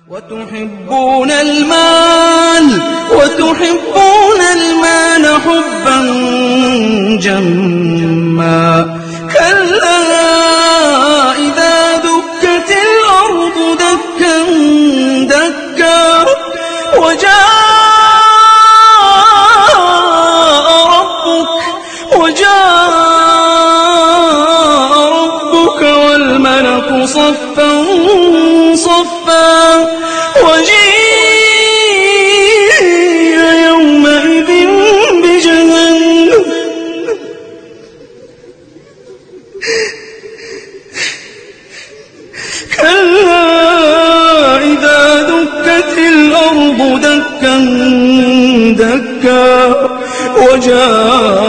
وتحبون المال حبا جما كلا إذا دكت الأرض دكا دكا وجاء ربك والملك صفا صفا وجيء يومئذ بجهنم كلا إذا دكت الأرض دكا دكا وجاء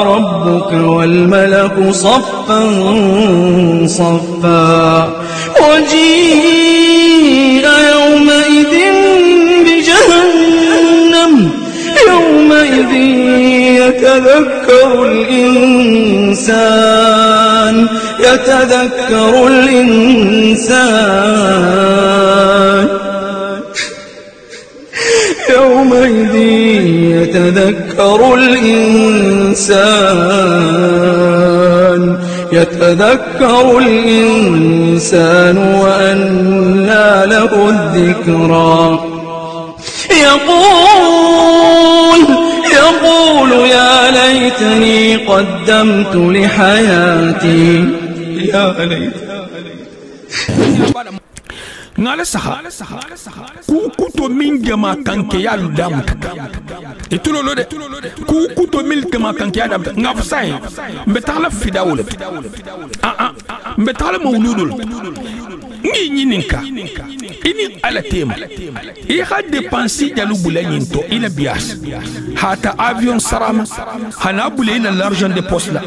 ربك والملك صفا صفا وجيء يومئذ بجهنم يومئذ يتذكر الإنسان يومئذ يتذكر الإنسان وأنى له الذكرى يقول يا ليتني قدمت لحياتي يا ليت ngale saha kuto minge ma kanke ya ludam itulolo de kuto milke ma kanke ya dam ngafsay mbetala fidawul mbetala mawludul ngi nyininka ini ala tema i ha dépenser jalu bulayinto ila bias hata avion sarama hana bule ila l'argent de poche là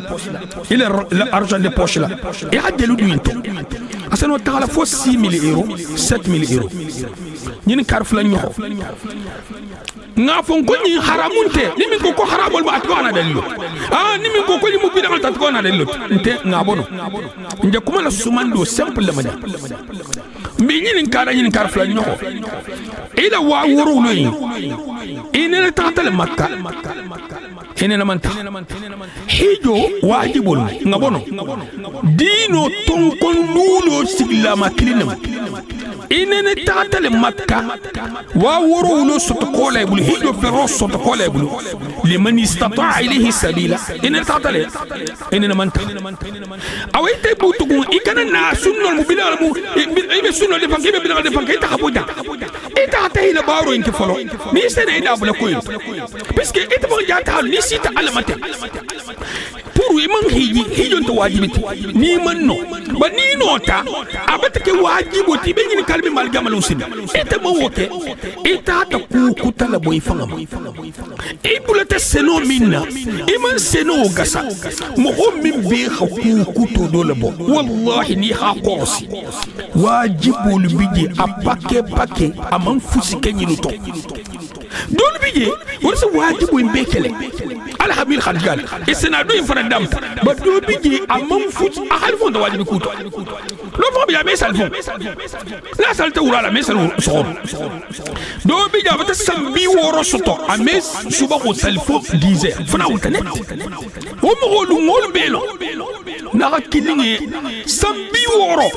ila l'argent de poche là i ha jalu duinto asano tala fo 6 000 euros 7 000 euros ñin karfula ñoxo nga fon ko ñi haramunte nimi ko haramol ba atko na dalilo nimi ko limu bi dal tatko na dalilo nte nga bono nje kuma la sumando simple la mani mbi ñin kara ñin karfula ñoxo ila wa woro loyi ina tatal makka ina manta hijo wajibul nga bono dino tonkon nulo sigla maklinam inene tatale makka wa woro lo sotokola bulu hijo ferro sotokola bulu liman istata'a ilayhi sabila inene tatale inene manta awite butugun ikana na sunno mubila mu ibe sunno de fanke be bila de fanke ta habuda ita tahila baro inke folo ni sene ida bula koy puisque ita bo jata ni sita alamata pour iman hijo to wajibiti ni manno ba ni nota abata ke wajiboti be ni kalbi malgama lusin ita mo woke ita ta ku tala boy fangam ibulata seno minna iman seno gasa mo min be ku to dole bo wallahi ni ha qosi wajibul biji apake pake amam fusi kenyi to dole biji wala wajibu imbekele alhamil khalgal isna do infana damta ba do biji amam fusi ahalfo da wajibi kuto lo fo biya mesal fo la salte wura la mesal so do biji abata sambi woro soto ames suba ko salfo 10h fana internet o mo lu ngol belo na kilinge sambi woro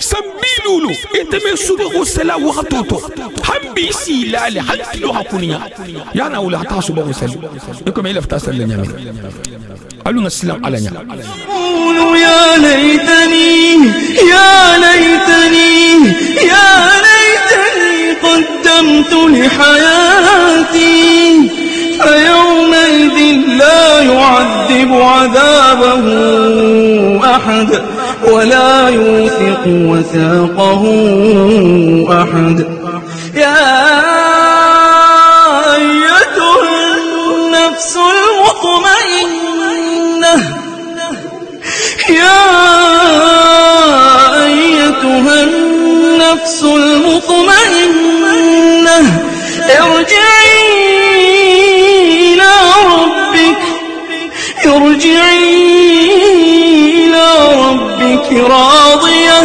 sambi lulu iteme suba ko sala waqtoto hambi silale hakilo hakuniya yana wala hata suba ko sala iko me lafta sala nyame alu ngaslam ala nya يا ليتني قدمت لحياتي فيومئذ لا يعذب عذابه أحد ولا يوثق وثاقه أحد يا أيتها النفس المطمئنة يا أيتها النفس المطمئنة ارجعي إلى ربك راضية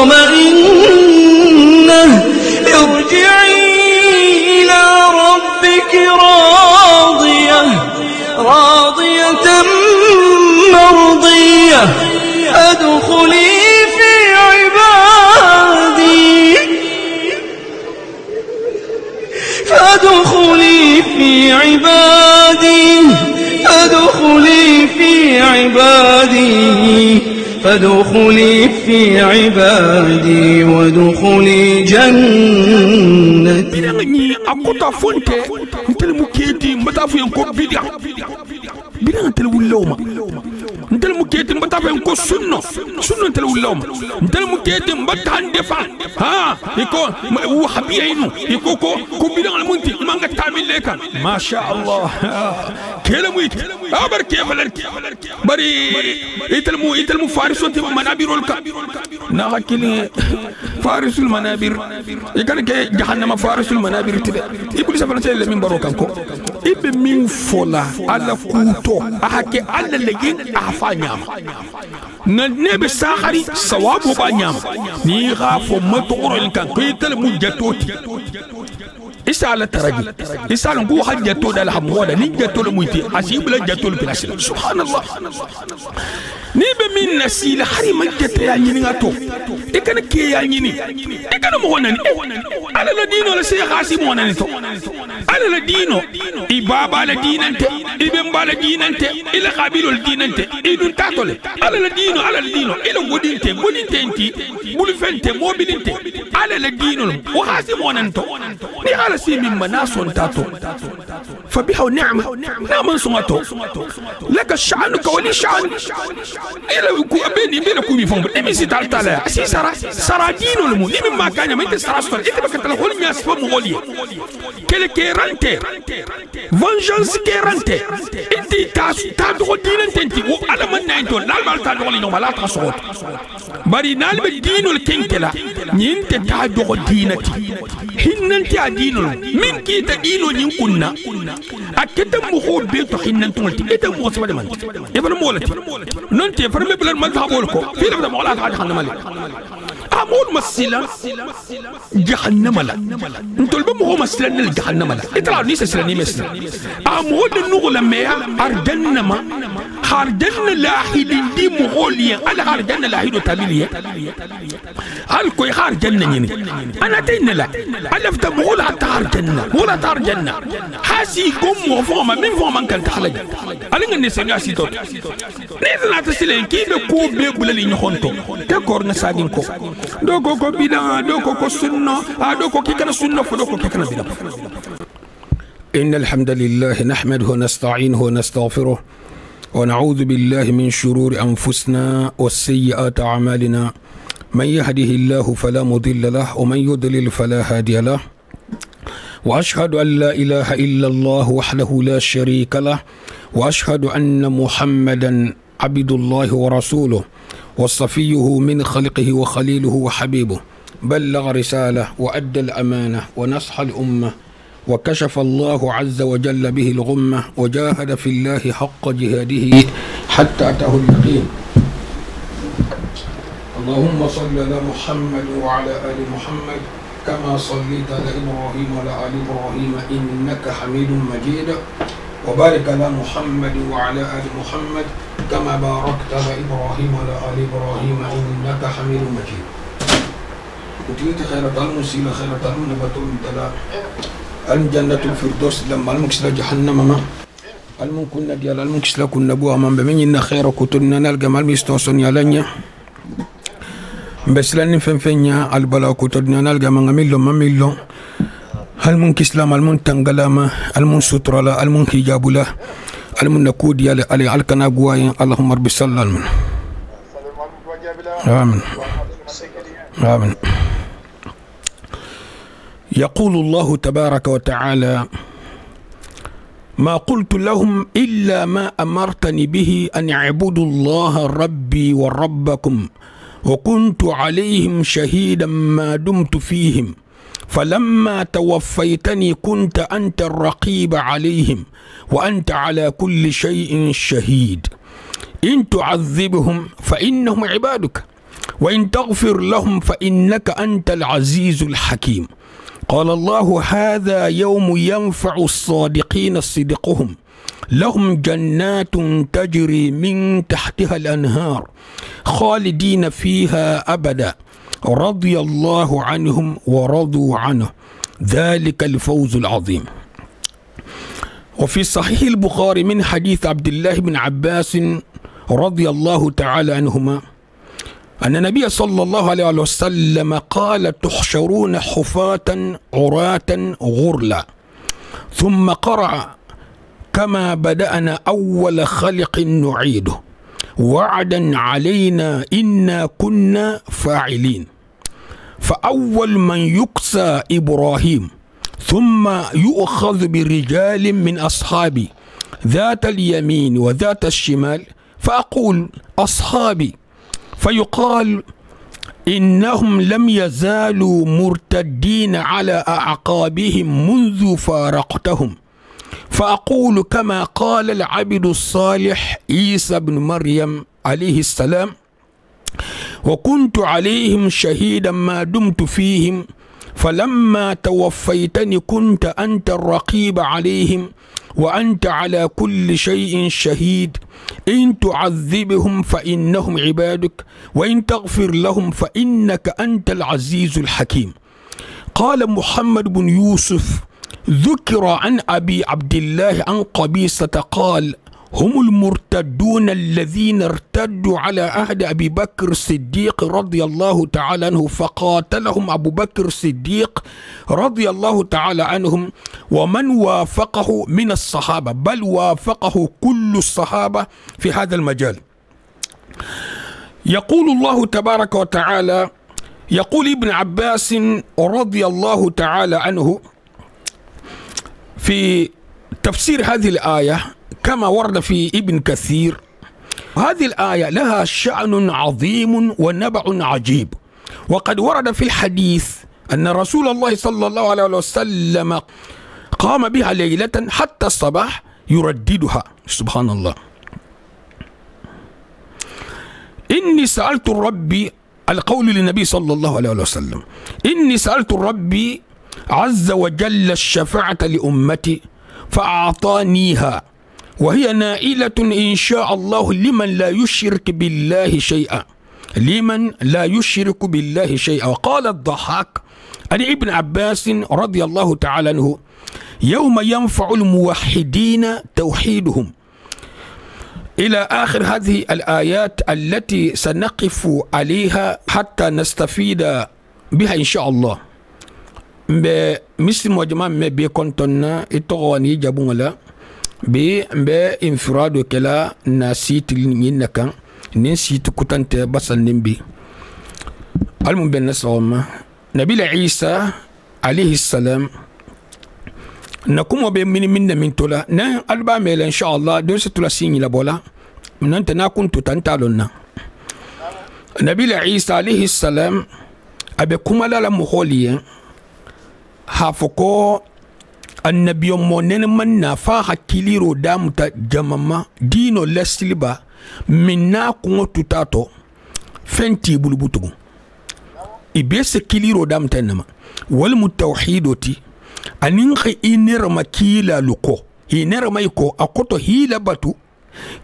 مطمئنة ارجعي إلى ربك راضية مرضية فادخلي في عبادي فادخلي في عبادي وادخلي جنتي. بيراني أكوتا فونتي نتل مكيتي متافي أنكو بيديا بيران نتل ولوما نتل مكيتي متافي أنكو سنة نتل ولوما نتل مكيتي متان دفع ها يكو وحبيعينو يكو كو بيران المنتي مانغا تعمل لك ما شاء الله كلمويت أبر كيف لك بري يتلمو فارسون تيم منابير الكا ناكلي فارس المنابر يكان كي جهنم فارس المنابر تبع يقول سبحان الله من بروكانكو ibe min fola ala kuto ahake ala legin afanyam na nebe sakhari sawabu banyam ni gafo matoro kan kitel mujatoti isala taraji isala ngu hajjato dal hamwala ni jatto le muyti asibla jatto le pilasila subhanallah ni be min nasil hari majjata ya nyini ngato e kana ke ya nyini e kana mo wonani ala la dino la sheikh asim wonani to ala la dino ibaba la dinante ibe mbala dinante ila qabilul dinante idun tatole ala la dino ila godinte enti bulu fente mobilinte ala la dino wa asim wonani to ni ala si min manason tato فبها ونعمة نعم سمعته لك شأنك ولي شأن إلا بيني بينك وبين إمي سيتال تلا أسي سرا دينو لمو إمي ما كان ما أنت سرا سفر إنت بكتل خول ناس فمغولية كل كيرانتي فانجانس كيرانتي إنت تادو دينن تنتي وعلى من نايتو لا بال تادو لي نوم لا تصوت بري نال بدينو الكنكلا نينت تادو دينتي هننتي دينو من كي تدينو نينكونا أكيد مخول بيتو حين نتولتي إذا مو سبب من يبغى مولتي ننتي فرم بلاد ما تقولكو في لبدا مولات على جهنم مالك أمور مسيلة جهنم مالك نتول بمو مسيلة الجهنم مالك إتلا نيس سلني مسيلة أمور النغلة ميا أرجنا ما هرجنا لاحد دي مغولية على هرجنا لاحد تابلية هل كوي هرجنا يني أنا تين لا ألفت مغول حتى هرجنا ولا ترجنا حاسي قوم وفوما من فوما كان تحلج ألين النساء ياسيتو نيزنا تسلين كي بكو بيبلي نخونتو تكور نساجينكو دوكو كو بيدا دوكو كو سنة دوكو كي كان سنة فدوكو كي كان بيدا. إن الحمد لله نحمده ونستعينه ونستغفره ونعوذ بالله من شرور أنفسنا والسيئات أعمالنا من يهده الله فلا مضل له ومن يضلل فلا هادي له وأشهد أن لا إله إلا الله وحده لا شريك له وأشهد أن محمدا عبد الله ورسوله وصفيه من خلقه وخليله وحبيبه بلغ رسالة وأدى الأمانة ونصح الأمة وكشف الله عز وجل به الغمة وجاهد في الله حق جهاده حتى أتاه اليقين. اللهم صل على محمد وعلى آل محمد كما صليت على إبراهيم وعلى آل إبراهيم إنك حميد مجيد وبارك على محمد وعلى آل محمد كما باركت على إبراهيم وعلى آل إبراهيم إنك حميد مجيد. وتيت خير المسيل خير النبات المتلا الجنة الفردوس لما المكسل جهنم ما الممكن ديال المكسل كنا بوها من بمين خير كتلنا نلقى مال مستوصن يالنيا بس لأن فنفنيا البلا كتلنا نلقى من ميلو ما ميلو المن كسلام المن تنقلام المن سترلا المن حجاب له المن نكود يالي علي الكنا قواي اللهم رب صلى الله آمين آمين. يقول الله تبارك وتعالى ما قلت لهم إلا ما أمرتني به أن اعبدوا الله ربي وربكم وكنت عليهم شهيدا ما دمت فيهم فلما توفيتني كنت أنت الرقيب عليهم وأنت على كل شيء شهيد إن تعذبهم فإنهم عبادك وإن تغفر لهم فإنك أنت العزيز الحكيم. قال الله هذا يوم ينفع الصادقين صدقهم لهم جنات تجري من تحتها الأنهار خالدين فيها أبدا رضي الله عنهم ورضوا عنه ذلك الفوز العظيم. وفي صحيح البخاري من حديث عبد الله بن عباس رضي الله تعالى عنهما أن النبي صلى الله عليه وسلم قال تحشرون حفاة عراة غرلا ثم قرأ كما بدأنا أول خلق نعيده وعدا علينا إنا كنا فاعلين. فأول من يكسى إبراهيم ثم يؤخذ برجال من أصحابي ذات اليمين وذات الشمال فأقول أصحابي فيقال إنهم لم يزالوا مرتدين على أعقابهم منذ فارقتهم فأقول كما قال العبد الصالح عيسى بن مريم عليه السلام وكنت عليهم شهيدا ما دمت فيهم فلما توفيتني كنت أنت الرقيب عليهم وأنت على كل شيء شهيد إن تعذبهم فإنهم عبادك وإن تغفر لهم فإنك أنت العزيز الحكيم. قال محمد بن يوسف ذكر عن أبي عبد الله عن قبيصة قال هم المرتدون الذين ارتدوا على عهد أبي بكر الصديق رضي الله تعالى عنه فقاتلهم أبو بكر الصديق رضي الله تعالى عنهم ومن وافقه من الصحابة بل وافقه كل الصحابة في هذا المجال. يقول الله تبارك وتعالى يقول ابن عباس رضي الله تعالى عنه في تفسير هذه الآية كما ورد في ابن كثير هذه الآية لها شأن عظيم ونبع عجيب. وقد ورد في الحديث أن رسول الله صلى الله عليه وسلم قام بها ليلة حتى الصباح يرددها. سبحان الله. إني سألت ربي القول للنبي صلى الله عليه وسلم إني سألت ربي عز وجل الشفاعة لأمتي فأعطانيها وهي نائلة إن شاء الله لمن لا يشرك بالله شيئا لمن لا يشرك بالله شيئا. وقال الضحاك عن ابن عباس رضي الله تعالى عنه يوم ينفع الموحدين توحيدهم إلى آخر هذه الآيات التي سنقف عليها حتى نستفيد بها إن شاء الله. مسلم وجماعة بيكونتنا إتغواني جابونا بإنفراد كلا ناسيت لنكا نسيت كتنت بصل نبي المهم بالنسبة نبي عيسى عليه السلام نكون من تولا نا ألبا ميل إن شاء الله دوسة تولا سيني لبولا من أنت نكون تتنتالنا نبي عيسى عليه السلام أبي كمالا لمخولي هافوكو النبي مونين من نفا hakiliro damuta jamama dino lesliba minna kungo tutato fenti bulubutugu ibese kiliro damuta nama wal mutawhidoti aninqi inirma kila luko inirma iko akoto hila batu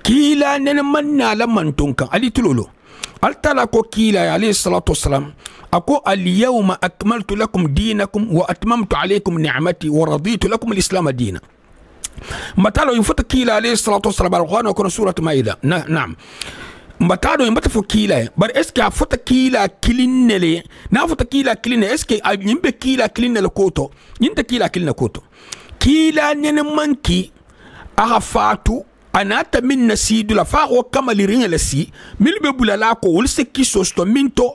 kila nen manna la mantunka ali tulolo altala ko kila alayhi salatu wassalam أكو اليوم أكملت لكم دينكم وأتممت عليكم نعمتي ورضيت لكم الإسلام دينا. متى يفوت كيلا عليه الصلاة والسلام القرآن وكون سورة مائدة نعم متى يمتى كيلا بر إسكي أفوت كيلا كلين لي نافوت كيلا كلين إسكي يمب كيلا كلين لكوتو ينت كيلا كلين كوتو كيلا ننمانكي أغفاتو أنا تمن نسيد لفاق كما لرين لسي ملببولا لاكو ولسكي سوستو منتو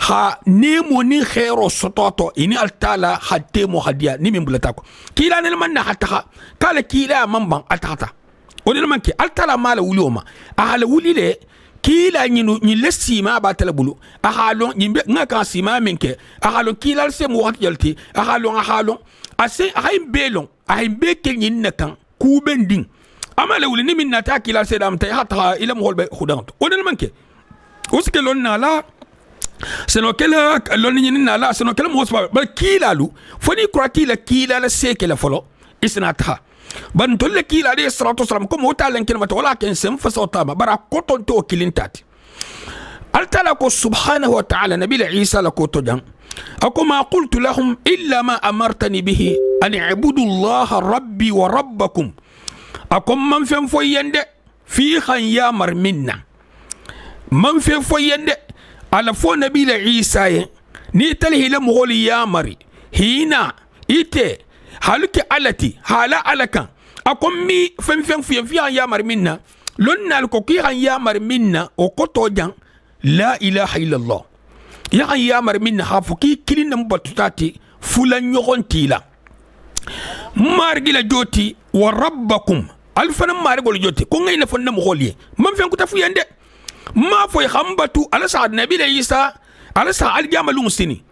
ha nemo ni khero sototo ini altala hatemo hadia ni mimbulata ko kila ne man na hataha kala kila mamban atata onel manki altala mala wulioma ahala wulile kila nyinu ni lesima ba talabulu ahalo nyimbe ngaka sima menke ahalo kila se mo wat yalti ahalo ase ahay belon ahay beke nyin nakan ku bending amala wuli ni min nata kila se dam tay hataha ila mo holbe khudant onel manki uske lon na la seno kela lonni ni na la seno kela mo ba kila lu foni kura kila la seke la folo isnata ban tolle kila alayhi salatu wasalam ko mota len ken mata wala ken sem fa sawtama bara koton to kilintati altala ko subhanahu wa ta'ala nabi isa la ko to jang ako ma qultu lahum illa ma amartani bihi an i'budu allah rabbi wa rabbakum ako man fem fo yende fi khan ya mar minna man fem fo yende ala fo nabi isa ni talhi la mughli ya mari hina ite haluke alati hala alakan akom mi fem fi ya mar minna lonnal ko ki han ya mar minna o ko to jang la ilaha illallah ya mar minna hafuki kilin mbatutati fulan nyogontila margila joti wa rabbakum alfana margol joti ko ngay na fonna mo xoliye man fen ko tafu yande ma foy xambatu ala sa nabi la isa ala sa al jamalu musini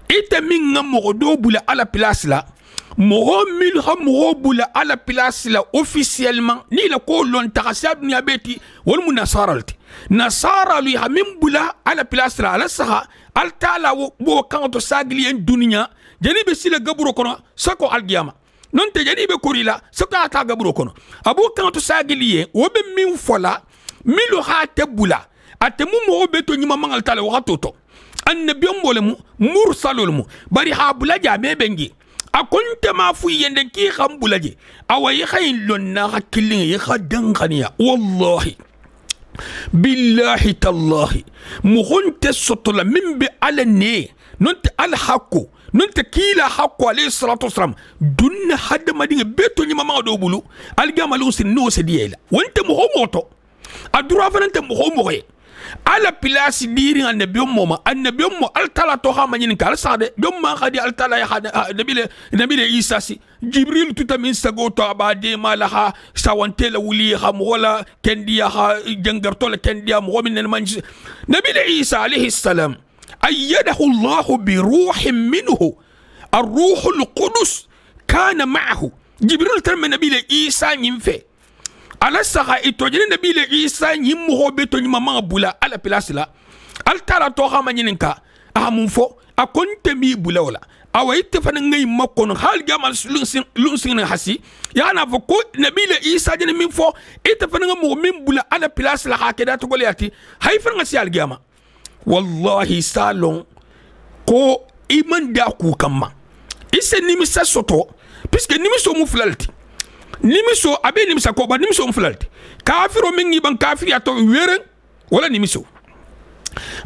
ite min ngam do bula ala place la mo mil ham bula ala place la officiellement ni la ko lon taxasab ni abeti wal munasaralti nasara lui hamim bula ala place la ala sa al tala bo kanto sagli en dunya jani be sila gaburo kono sako al giyama non te jani be korila sako ata gaburo kono abo kanto sagli ye wo be min fola milu ha tebula atemu mo be to nyima mangal tala wa toto annabi mbolemu mursalulmu bari ha bula jame bengi akunte ma fu yende ki xam bulaje away khayn lon na hakilin yi khadan khaniya wallahi billahi tallahi mugunte sotola min bi alane nonte al hakku nonte kila hakku alayhi salatu wasalam dunna hadda madinga beto nyima ma do bulu al gamalu sin no se diela wonte mo homoto adura fanante mo homoye ala pilasi diri annabi mo al tala to ha manyin kal sade dom ma khadi al tala ya nabi isa si jibril tuta min sago to abade malaha sawantela wuli ha wala kendiya ha jangartole kendiya mo min manji nabi isa alayhi salam ayyadahu allah bi ruhin minhu الروح القدس كان معه جبريل ترمى نبي isa ينفي ala saha itojene nabi le isa nyimmo beto nyima mabula ala place la altara to ha manyininka amun fo akonte mi bula wala awa itte fana ngay makon hal gamal lunsin hasi yana fo ko nabi le isa jene min fo itte fana ngam min bula ala place la hakeda to goliati hay fana ngasi al gama wallahi salon ko iman da ku kamma isse nimi sa soto puisque nimi so mu flalti nimiso abe nimisa ko ba nimiso mflalti kafiro mingi ban kafiri ato weren wala nimiso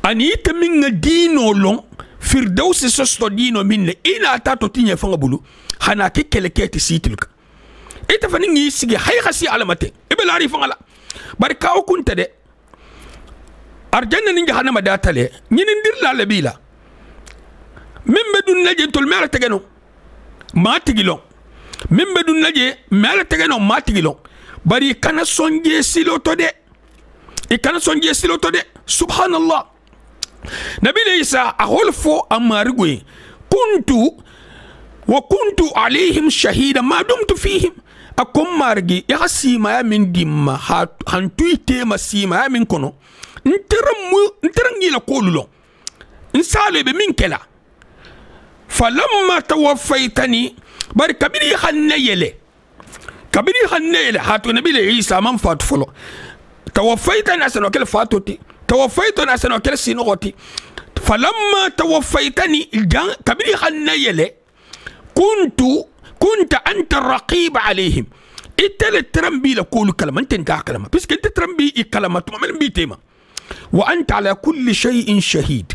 ani te minga dino long firdaus sosto dino minne ina tato tinye fanga bulu hana ke keleketi sitilka ita fani ngi sigi hay khasi alamate ibe lari fanga la bari kaw kunta de arjanna ninga hanama datale nyini ndir la labila membe dun naje tol mera tegeno ma tigilo membe dun naje mela tegeno matigilo bari kana sonje siloto de e kana sonje siloto de subhanallah nabi isa aholfo amarigwe kuntu alaihim shahida ma dumtu fihim akom margi ya sima min dimma hantuite ma sima min kono nterangi la kolulo insale be min kela falamma tawaffaytani bari kabiri khannayele hatu nabi isa man fatu folo tawaffaytani asano kel fatoti tawaffaytani asano kel sinoti falamma tawaffaytani kabiri khannayele kunta anta raqib alaihim itel trambi la kulu kalama anta kalama puisque anta trambi kalama to mel bitema wa anta ala kulli shay'in shahid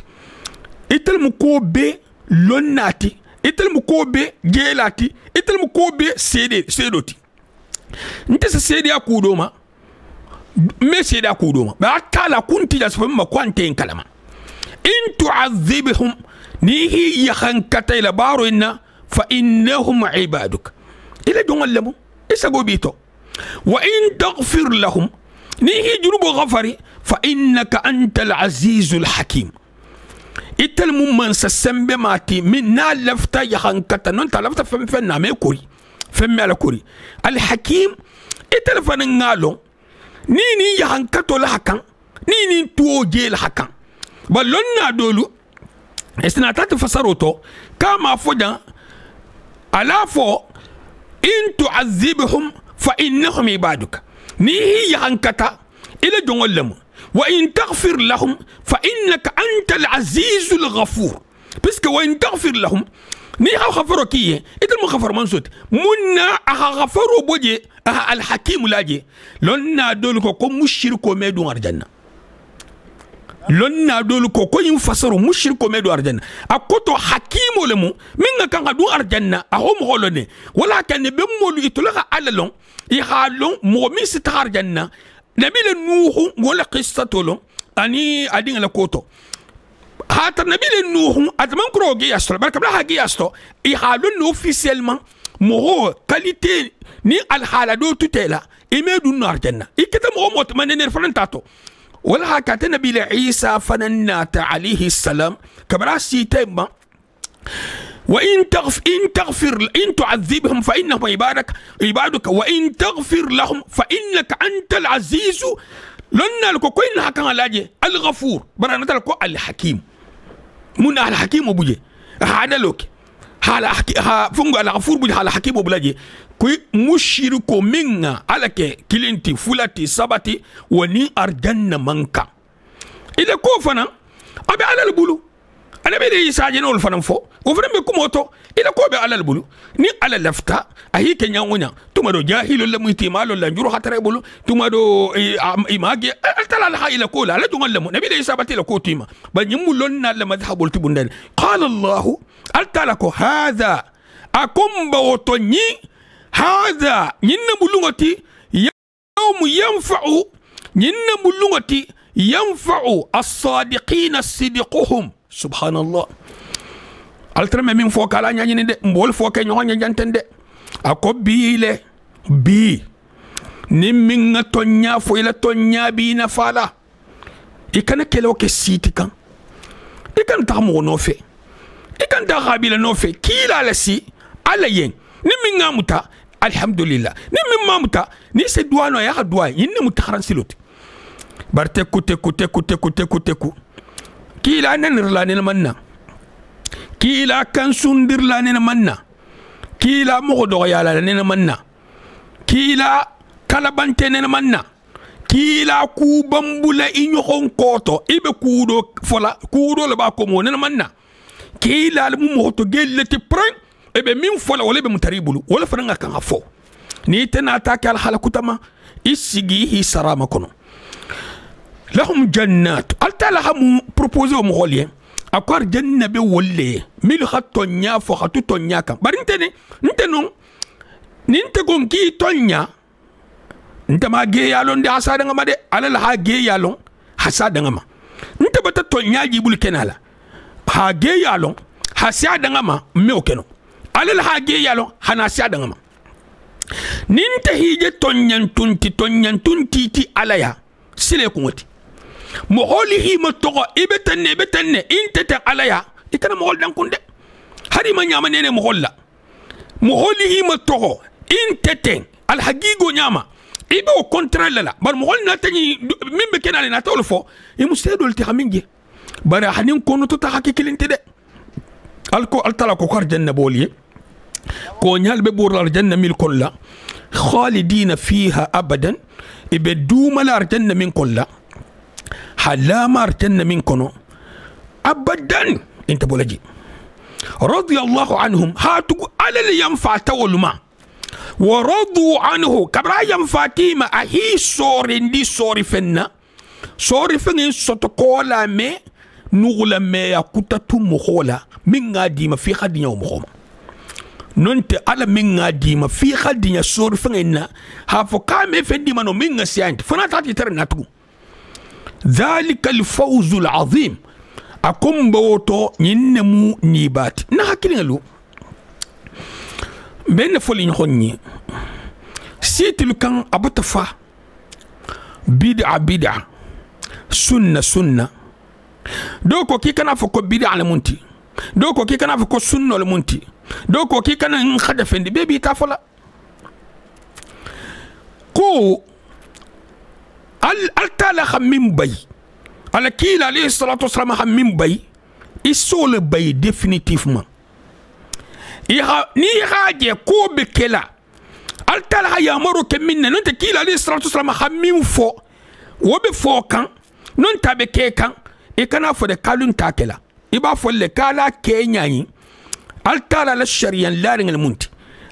itel mukobe lonnati itel mukobe gelati itel mukobe sedoti nte se sede akudoma me sede akudoma ba kala kunti da sfama kwante en kalama in tu'adhibhum nihi yakhankata ila baro inna fa innahum ibaduk ila jongallamu isago bito wa in taghfir lahum nihi junubu ghafari fa innaka antal azizul hakim itel mumman sa sembe mati min na lafta yakhankata non ta lafta fem na me kori fem ala kori al hakim itel fan ngalo ni yakhankato la hakan ni tuo je la hakan balon na dolu استناتات فسروتو كما فجأة ألا فو إن تعذبهم فإنهم عبادك نيهي يهنكتا إلى جنولهم وإن تغفر لهم فإنك أنت العزيز الغفور بسك وإن تغفر لهم نيها غفروا كيه إذا ما غفر منصوت منا أغفروا بوجه الحكيم لاجي لنا دولكو كم مشركو ميدو أرجنا لنا دولكو كم ينفسروا مشركو ميدو أرجنا أكوتو حكيم لمو من كان دو أرجنا أهم غلوني ولكن بمولو يتلقى على لون يخالون مؤمن ستارجنا نبي نوح ولا قصة لون أني أدين لكوتو هذا نبي نوح أتمنى كروجي أستو بركة بلا هاجي أستو يخالون officiellement مو qualité ni alhala do tutela imedu narjanna ikata mo mot manene frantato wala hakata nabi Isa fanannata alayhi salam kabra sitemba وإن تغفر إن تعذبهم فإنهم عبادك وإن تغفر لهم فإنك أنت العزيز لنا لكو كوين هكا لاجي الغفور برانا تلكو الحكيم من الحكيم بوجي هذا لوك فنغو الغفور بوجي الحكيم بوجي كوي مشيركو منا على كلينتي فلاتي سباتي وني أرجن منكا إذا كوفنا أبي على البلو أنا بدي يساعدني أول فنان فو وفنان بكموتو إذا كوبي على البلو ني على لفتا أهي كنيا ونا تمارو جاهل ولا ميتمال ولا جرو خطر بلو تمارو إماجي ألتلا لها إلى كولا لا تغلمو نبي لي سابتي لكوتيما بنيمو لنا لما ذهبوا التبندان قال الله ألتلكو هذا أكم بوتوني هذا ينبلغتي يوم ينفع ينبلغتي ينفع الصادقين صدقهم سبحان الله الترم من فوق على نياني دي مبول فوق نيوان نيانتن دي اكو بيله بي نمين تونيا فويلا تونيا بي نفالا يكن كيلو كسيتي كان يكن تامو نوفي يكن تغابيل نوفي كيلا لسي على ين نمين غامتا الحمد لله نمين مامتا ني سي دوانو يا دوا ين متخران سيلوت بارتكو تكو تكو تكو تكو تكو كيلا ننر لا نمنا كيلا كان سندر لا نمنا كيلا مغدو يا لا نمنا كيلا كالبانتي نمنا كيلا كوبامبولا إنيون كوتو إبه كودو فلا كودو لبا كومو نمنا كيلا الموتو جلتي برين إبه مين فلا ولا إبه متريبلو ولا فرنغا كان فو نيتنا تاكي على حلقتما إسيجي هي سرامة كنو لهم جنات ألتا لهم بروبوزي ومغولي أكوار جنة بولي ميل خط تونيا فخطو تونيا كان بار نتنو ننتقوم كي تونيا نتا ما جي يالون دي حسا دنغما دي على لها جي يالون حسا دنغما نتا بتا تونيا جيبول كنالا ها جي يالون حسا دنغما ميو كنو على لها جي يالون حناسا دنغما ننتا هيجي تونيا تونتي تي عليا سيلي كونتي مغولي متوغو إبتن إنت تعاليا إكنا مغول دانكون دي هاري ما نياما نيني مغول لا مغولي متوغو إنت تن الحقيقو نياما إبو كونترال لا بار مغول ناتني من بكنا لنا تولفو يمستيدو التخامينجي بار حنين كونو تتحكي كلينتي دي التلاكو كار جنة بولي كونيال ببور الجنة ميل كلا خالدين فيها أبدا إبدوما الجنة من كلا حلا مارتن من كنو أبدا انت بولجي رضي الله عنهم هاتوا على اللي ينفع تولما ورضوا عنه كبرا ينفع تيما أهي سورين دي سوري فنا سوري فنا ستقولا مي نغلا مي يكتتو مخولا من غاديما في خدين يوم مخوما ننت على من غاديما في خدين سوري فنا هافو كامي فديما نو من غسيانت فنا تاتي ترناتو ذلك الفوز العظيم أكم بوتو ينمو نيبات نحكي له بين فولين هوني سيت لكان أبتفا بدعة سنة دوكو كي كان فكو بدعة لمنتي دوكو كي كان فكو سنة لمنتي دوكو كي كان نخدفن دي بيبي تافلا كو التالا خمين بي على كيل عليه الصلاة والسلام خمين بي isole bay définitivement ni haje ko be kela altala ya maro ke minna non te kila alayhi salatu wasalam hamim fo wo be fo kan non tabe ke kan e kana fo de kalun takela iba fo le kala kenya yi altala la sharian larin al munti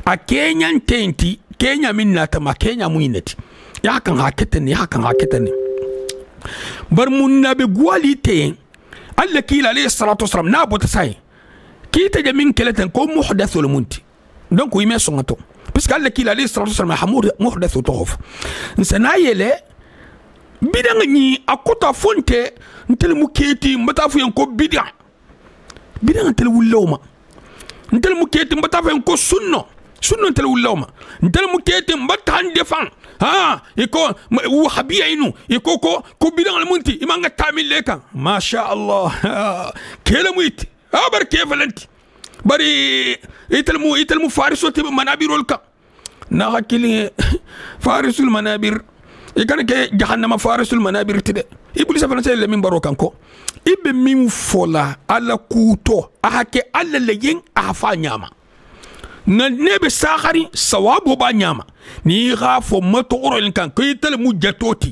a kenyan tenti kenya minna ta ma kenya muinati ya kan haketen bar mun nabe gwali te alla kila alayhi salatu wasalam na bota sai kita jamin kelatan ko muhdathul munti donc yime songato parce que alla kila alayhi salatu wasalam muhdathu tof nsana yele bidanga ni akuta fonte ntel muketi mbata fu yanko bidanga ntel wulawma ntel muketi mbata fu yanko sunno ntel wulawma ntel muketi mbata hande fan ha iko wahabiya inu iko ko bidanga munti imanga tamil leka ma sha Allah kela muiti abar kevalenti bari italmu farisoti manabirul ka na hakili farisul manabir ikana ke jahannama farisul manabir tide iblis fa nasel min barokan ko ibe min fola ala kuto ahake alla leyen afa nyama na nebe sakhari sawabu ba nyama ni gafo matorol kan ko italmu jatoti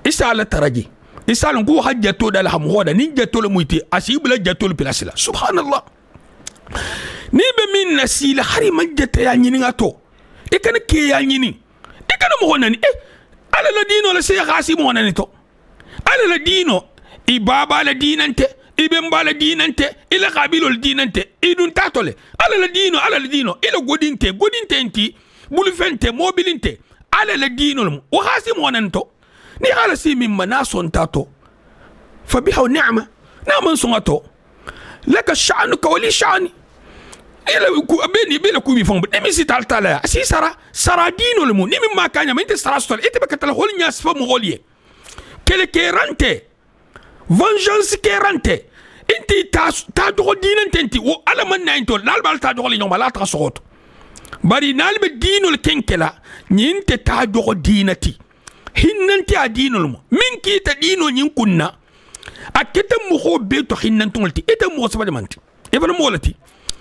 isala taraji isal ngu hajjato dal ham hoda ni jatto le muyti asibla jatto le pilasila subhanallah ni be min nasila hari majjata ya nyini ngato e kan ke ya nyini e kan mo honani ala la dino la sheikh asim honani to ala la dino ibaba la dinante ibemba la dinante ila qabilul dinante idun tatole ala la dino ila godinte enti bulu fente mobilinte ala la dino o hasim honani to ni ala si min manason tato fabiha ni'ma na man songato laka sha'nuka wali sha'ni ila ku abeni bela ku mi fon de mi sital tala si sara dino le mu ni min makanya men te sara stol ite bakata hol nyas fa mo holie kele kerante vengeance kerante inti ta do dinante inti o ala man na into lal bal ta do le nyoma la ta soto bari nalbe dino le kenkela nyinte ta do dinati hinnanti a dinol mo min kita dino nyin kunna aketa mo ho beto hinnantulti eta mo sabade manti e bana molati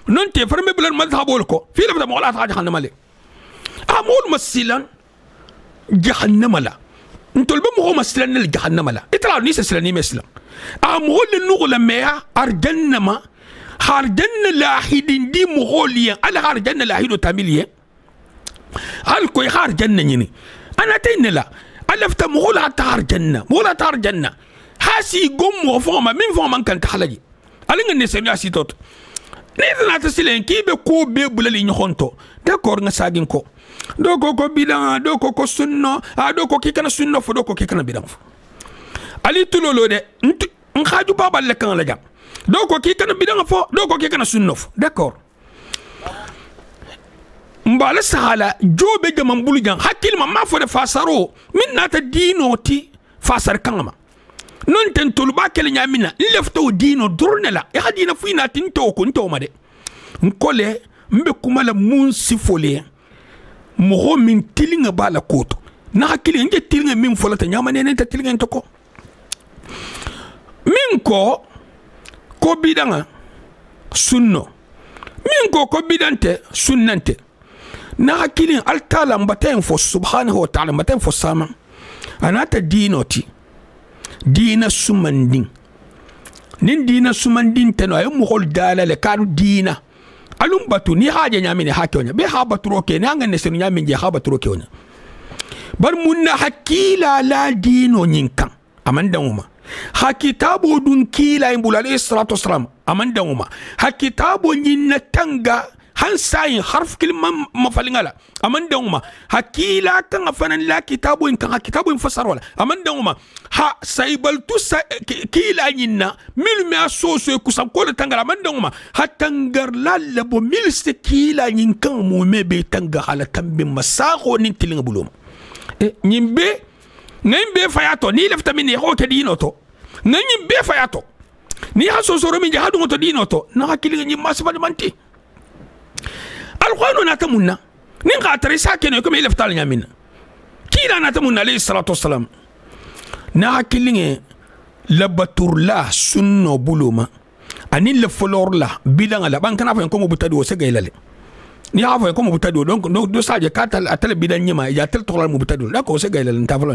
non te farme bulan madhabol ko fi la mo la ta jahannama le amul masilan jahannama la ntol ba mo masilan le jahannama la itla ni silani meslam amul nughla mea arjannama harjanna lahidin di mo holiya ala harjanna lahido tamiliye al ko harjanna nyini ana taynela alafta mola tar janna hasi gommo foma min foma kan tahalaji alinga ne senya sitot ne na ta silen ki be ko be bulali nyonto d'accord nga sagin ko do ko bidan do ko sunno do ko kikana sunno fo do ko kikana bidan fo ali tulolo de khaju baba le kan la jam do ko kikana bidan fo do ko kikana sunno fo d'accord mbala sahala jobe jamam bulu jang hakil ma fo de fasaro min nata dinoti fasar kangama non ten tuluba kele nyamina lefto dino dornela e hadina fuina tinto ko nto ma de nkole mbe kumala mun sifole mo min tilinga bala koto na hakili nje tilinga min folata nyama nene ta tilinga ntoko min ko bidanga sunno min ko bidante sunnante na hakilin altala mbaten fo subhanahu wa ta'ala mbaten fo sama anata dinoti dina sumandin nin dina sumandin teno ay mo hol dala le kanu dina alum batu ni haje nyamini hakonya be ha baturo ke ni angane senu nyamini je ha baturo ke onya bar munna hakila la dino nyinkan amanda uma hakitabo dun kila imbula alayhi salatu wassalam amanda uma hakitabo nyinna tanga hansayin harf kilma mafalingala amanda uma hakila kan afanan la kitabu in kan kitabu in fasar wala amanda uma ha saibal tu kila nyinna mil me asoso kusam ko tangala amanda uma hatangar lallabo mil se kila nyin kan mu me be tanga hala tambe masago nin tilinga bulum nyimbe ngimbe fayato ni lefta min ho ke dino to ngimbe fayato ni asoso ro min jahadu to dino to na hakili nyi masbal manti alqur'anu natamunna nin qatari sakene ko me leftal nyamina kila natamunna alayhi salatu wassalam na hakilinge la baturla sunno buluma ani le folorla bidanga la bankana fa ko mo butado se gaylale ni ha fa ko mo butado donc do saje katal atel bidan nyima ya tel tolal mo butado la ko se gaylale ta fa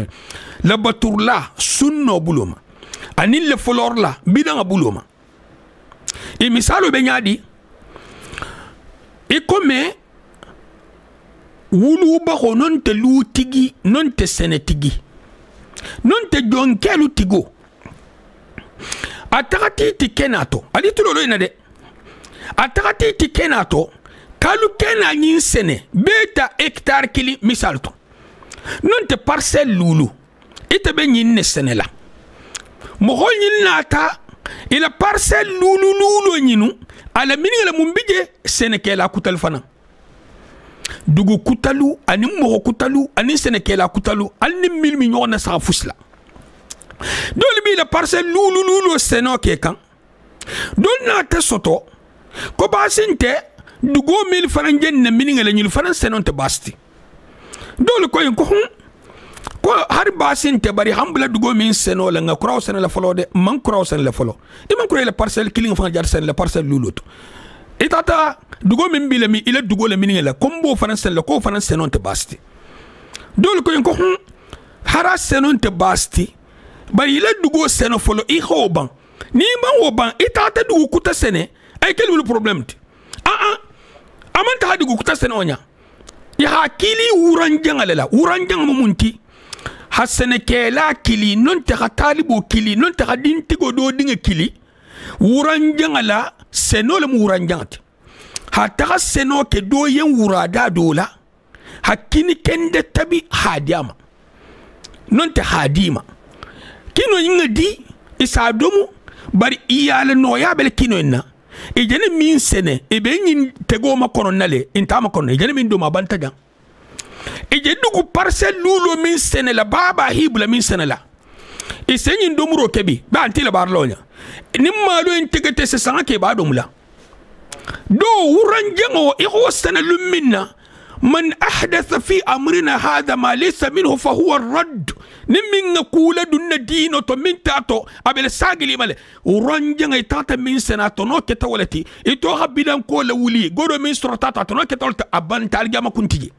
la baturla sunno buluma ani le folorla bidanga buluma e misalo be nyadi e comme wulu ba ko non te lu tigi non te senetigi non te jonkelu tigo atakati ti kenato ali tulolo ina de atakati ti kenato kalu kena nyin sene beta hectare kili misalto non te parcelle lulu ite be nyin ne sene la mo hol nyin nata ila parcelle lulu nyinu ala miningala mumbije sene kela kutal fana dugu kutalu ani mo kutalu ani sene kela kutalu ani milmi nyona sa fusla dole bi la parcelle lulu seno ke kan don na te soto ko basinte dugo mil faranjen na miningala nyul faran seno te basti dole ko ko har basinte bari hambla dugo min seno la nga kraw seno la folo de man kraw seno la folo e man kraw la parcelle kiling fa jar seno la parcelle lulu to itata dugo min bi la mi ila dugo la miningala kombo faran seno la ko faran seno te basti dole ko hara seno te basti bari ila dugo seno folo I hoban ni man woban itata dugo kuta sene ay kelul problem ti amanta dugo kuta sene onya ya hakili wuranjangala wuranjang mumunti hasene kela kili non te talibo kili non te dintigo do dinga kili wuranjangala seno le wuranjangati hatta seno ke do yen wurada dola hakini kende tabi hadiama non te hadima kino yinga di isa domu bari iyale no ya bel kino na e jene min sene e be nyin tego ma kono nale intama kono e jene min do ma banta jang e je dugu parcelle lulo min sene la baba hibla min sene la e senyin domuro kebi ba antila barlonya nimma do integete se sanga ke ba domula do wuranjango e ho sene lumminna man ahdatha fi amrina hada ma laysa minhu fa huwa ar-radd nimin kula dunna dino to min tato abel sagili male uranjanga itata min senato no keta walati ito habidan ko la wuli godo min sortata to no keta walta abanta algama kuntiji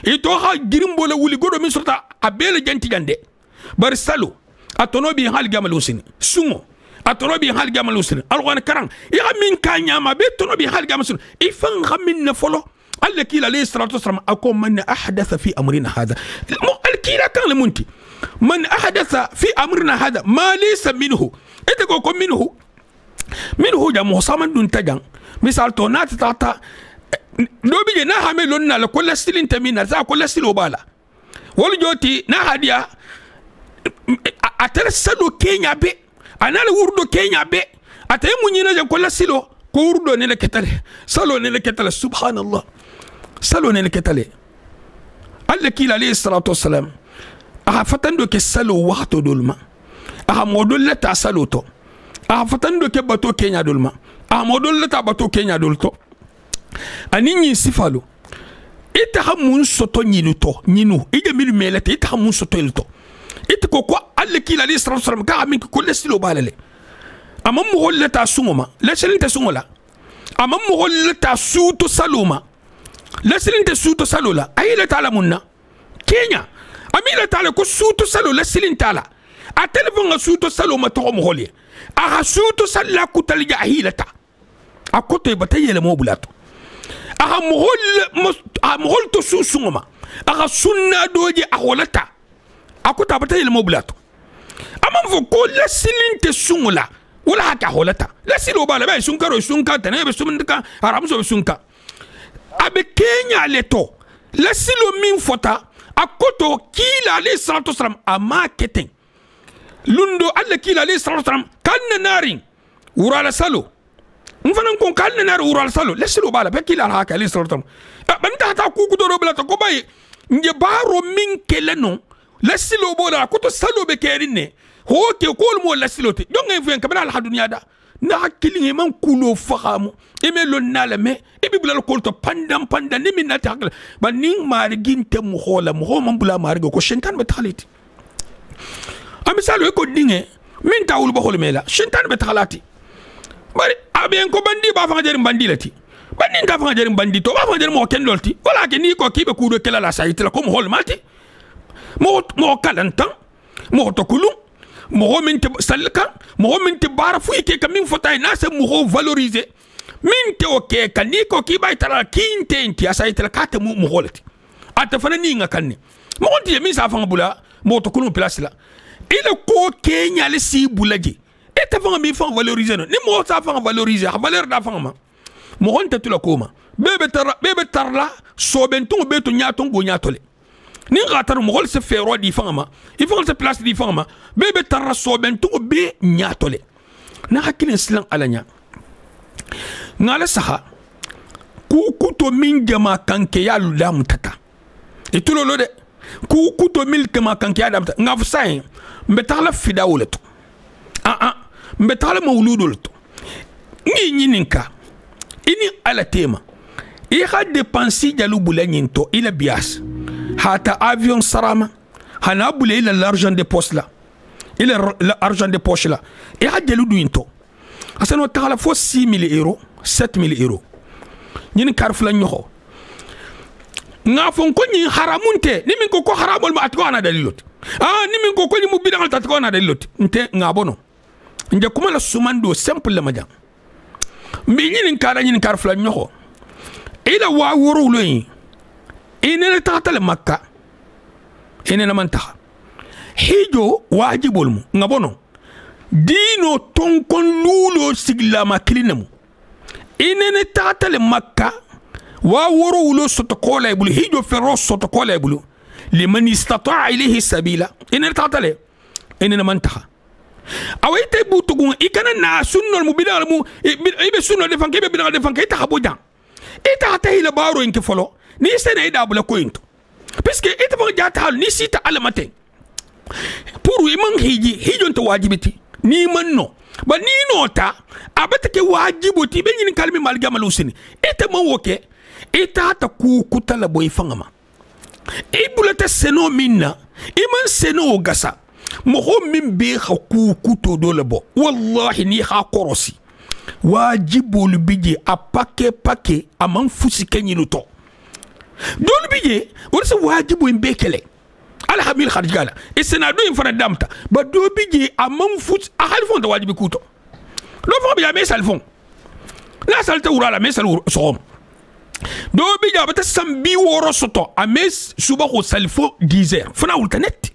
ito ha girimbo la wuli godo min sorta abel janti jande bar salo atono bi hal gamal usini sumo atono bi hal gamal usini alwan karang ya min kanya ma be tono bi hal gamal usini ifan khamin na folo alla kila alayhi salatu wasalam akom man ahdatha fi amrina hada alkila kan lemunti من أحدث في أمرنا هذا ما ليس منه إتكو منه جا محسما دون تجان مثال تونات تاتا لو بيجي نها ملونا لكل ستيل تمينا زا كل ستيل وبالا والجوتي نها ديا أترسلو كينيا بي أنا لوردو كينيا بي أتيموني نجا كل ستيلو كوردو نلكتله سالو نلكتله سبحان الله سالو نلكتله الله كيل عليه الصلاة والسلام fatando ke salo waxto dolma modol la ta salo to fatando ke bato kenya dolma modol la ta bato kenya dolto aninyi sifalo ita hamun soto nyinu to nyinu ide mil melete ita hamun soto elto ita ko alle kila li sallallahu alaihi wasallam ka min ko lesilo balale amam mo holla ta sungoma la selinte sungola amam mo holla ta suto saloma la selinte suto salola ayila ta lamunna kenya amila tala ko suto salo la silin tala a telefon suto salo ma to mo holi a suto salla kutal jahilata a kote batayele mo bulato a mo hol to susungoma a sunna doje a holata a kota batayele mo bulato amam fo ko la silin te sungula wala haka holata la silo bala ba sunkaro sunka tane be sumunka haram so sunka abe kenya leto la silo min fota akoto kila alayhi salatu wasalam ama keten lundo alla kila alayhi salatu wasalam kanna narin urala salo mfanan kon kanna nar urala salo lesilo bala be kila haka alayhi salatu wasalam banta ta ku do robla to ko bay nge baro min keleno lesilo bola akoto salo be kerine ho ke ko mo lesilo te donga fen kabala al hadunya da na hakili man kulo fahamu eme lon nala me ibi bulal kolto pandam ni min na takla ba ning marigin te mu hola mu ho man bula marigo ko shentan be taliti amisalo ko dinge min tawul bokhol mela shintan be tagalati bari aben ko bandi ba fa jari bandi lati bandi ta fa jari bandi to ba fa jari mo ken lolti wala ke ni ko kibe kudo kala la sayitla ko mo hol mati mo kalantan mo to kulu mo min te salka mo min te bara fu ke kamin fotay na se mo valoriser min te oke kan ni ko ki bay tara kinte inti asayitla kata mo holati ata fana ni nga kanni mo onti mi sa fanga bula mo to kulu place la ila ko kenya le si bulaji eta fanga mi fanga valoriser no ni mo sa fanga valoriser ha valeur da fanga ma mo honta tula koma bebe tarla so bentu beto nyato go nyatole ni ngatar mo hol se fero di fanga ma il faut se place di fanga ma bebe tarla so bentu be nyatole na hakilin silan alanya ngala saha ku kuto min jama kanke ya ludam tata itulolo de ku kuto mil kama kanke ya dam ngaf sai mbetala fida woleto mbetala mawludo leto ni ninka ini ala tema i ha dépenser jalu bulanito ila bias hata avion sarama hana bule ila l'argent de poche là ila l'argent de poche là i ha jalu duinto asano tala fo 6000 euros 7000 euros ñin karfula ñoxo nga fon ko ñi haramunte ni min ko haramol ma atko ana dalilot ni min ko ni mu bidangal tatko ana dalilot nte nga bono nje kuma la sumando simple la majam mi ñin karfula ñoxo ila wa woro loyi ine tatal makka ine na manta hijo wajibol mu nga bono dino tonkon lulo sigla maklinamu inene tatale makka wa woro wulo sotokola ibulu hijo ferro sotokola ibulu liman istata'a ilayhi sabila inene tatale inene mantaha awayte butugun ikana na sunnol mu bidal mu ibe sunnol defan kebe bidal defan kay tahabuja ita tahila baro inke folo ni sene ida bula kointo parce que ita fa jata hal ni sita alamate pour iman hijo to wajibiti ni manno ba ni nota abata ke wajibu ti be nyin kalmi malga malusini ite man woke ita ta ku kutala boy fangama ibulata seno minna iman seno gasa mo ho min be ha ku kuto dole bo wallahi ni ha korosi wajibu lubije apake aman fusi kenyinu to dole bije wala wajibu imbe kele alhamil kharjala isna do infana damta ba do bije amam fut ahalfon da wajibi kuto lo fo biya mesal fon la salta urala mesal som do bije ba ta sambi woro soto ames suba ko salfo 10h fana ultanet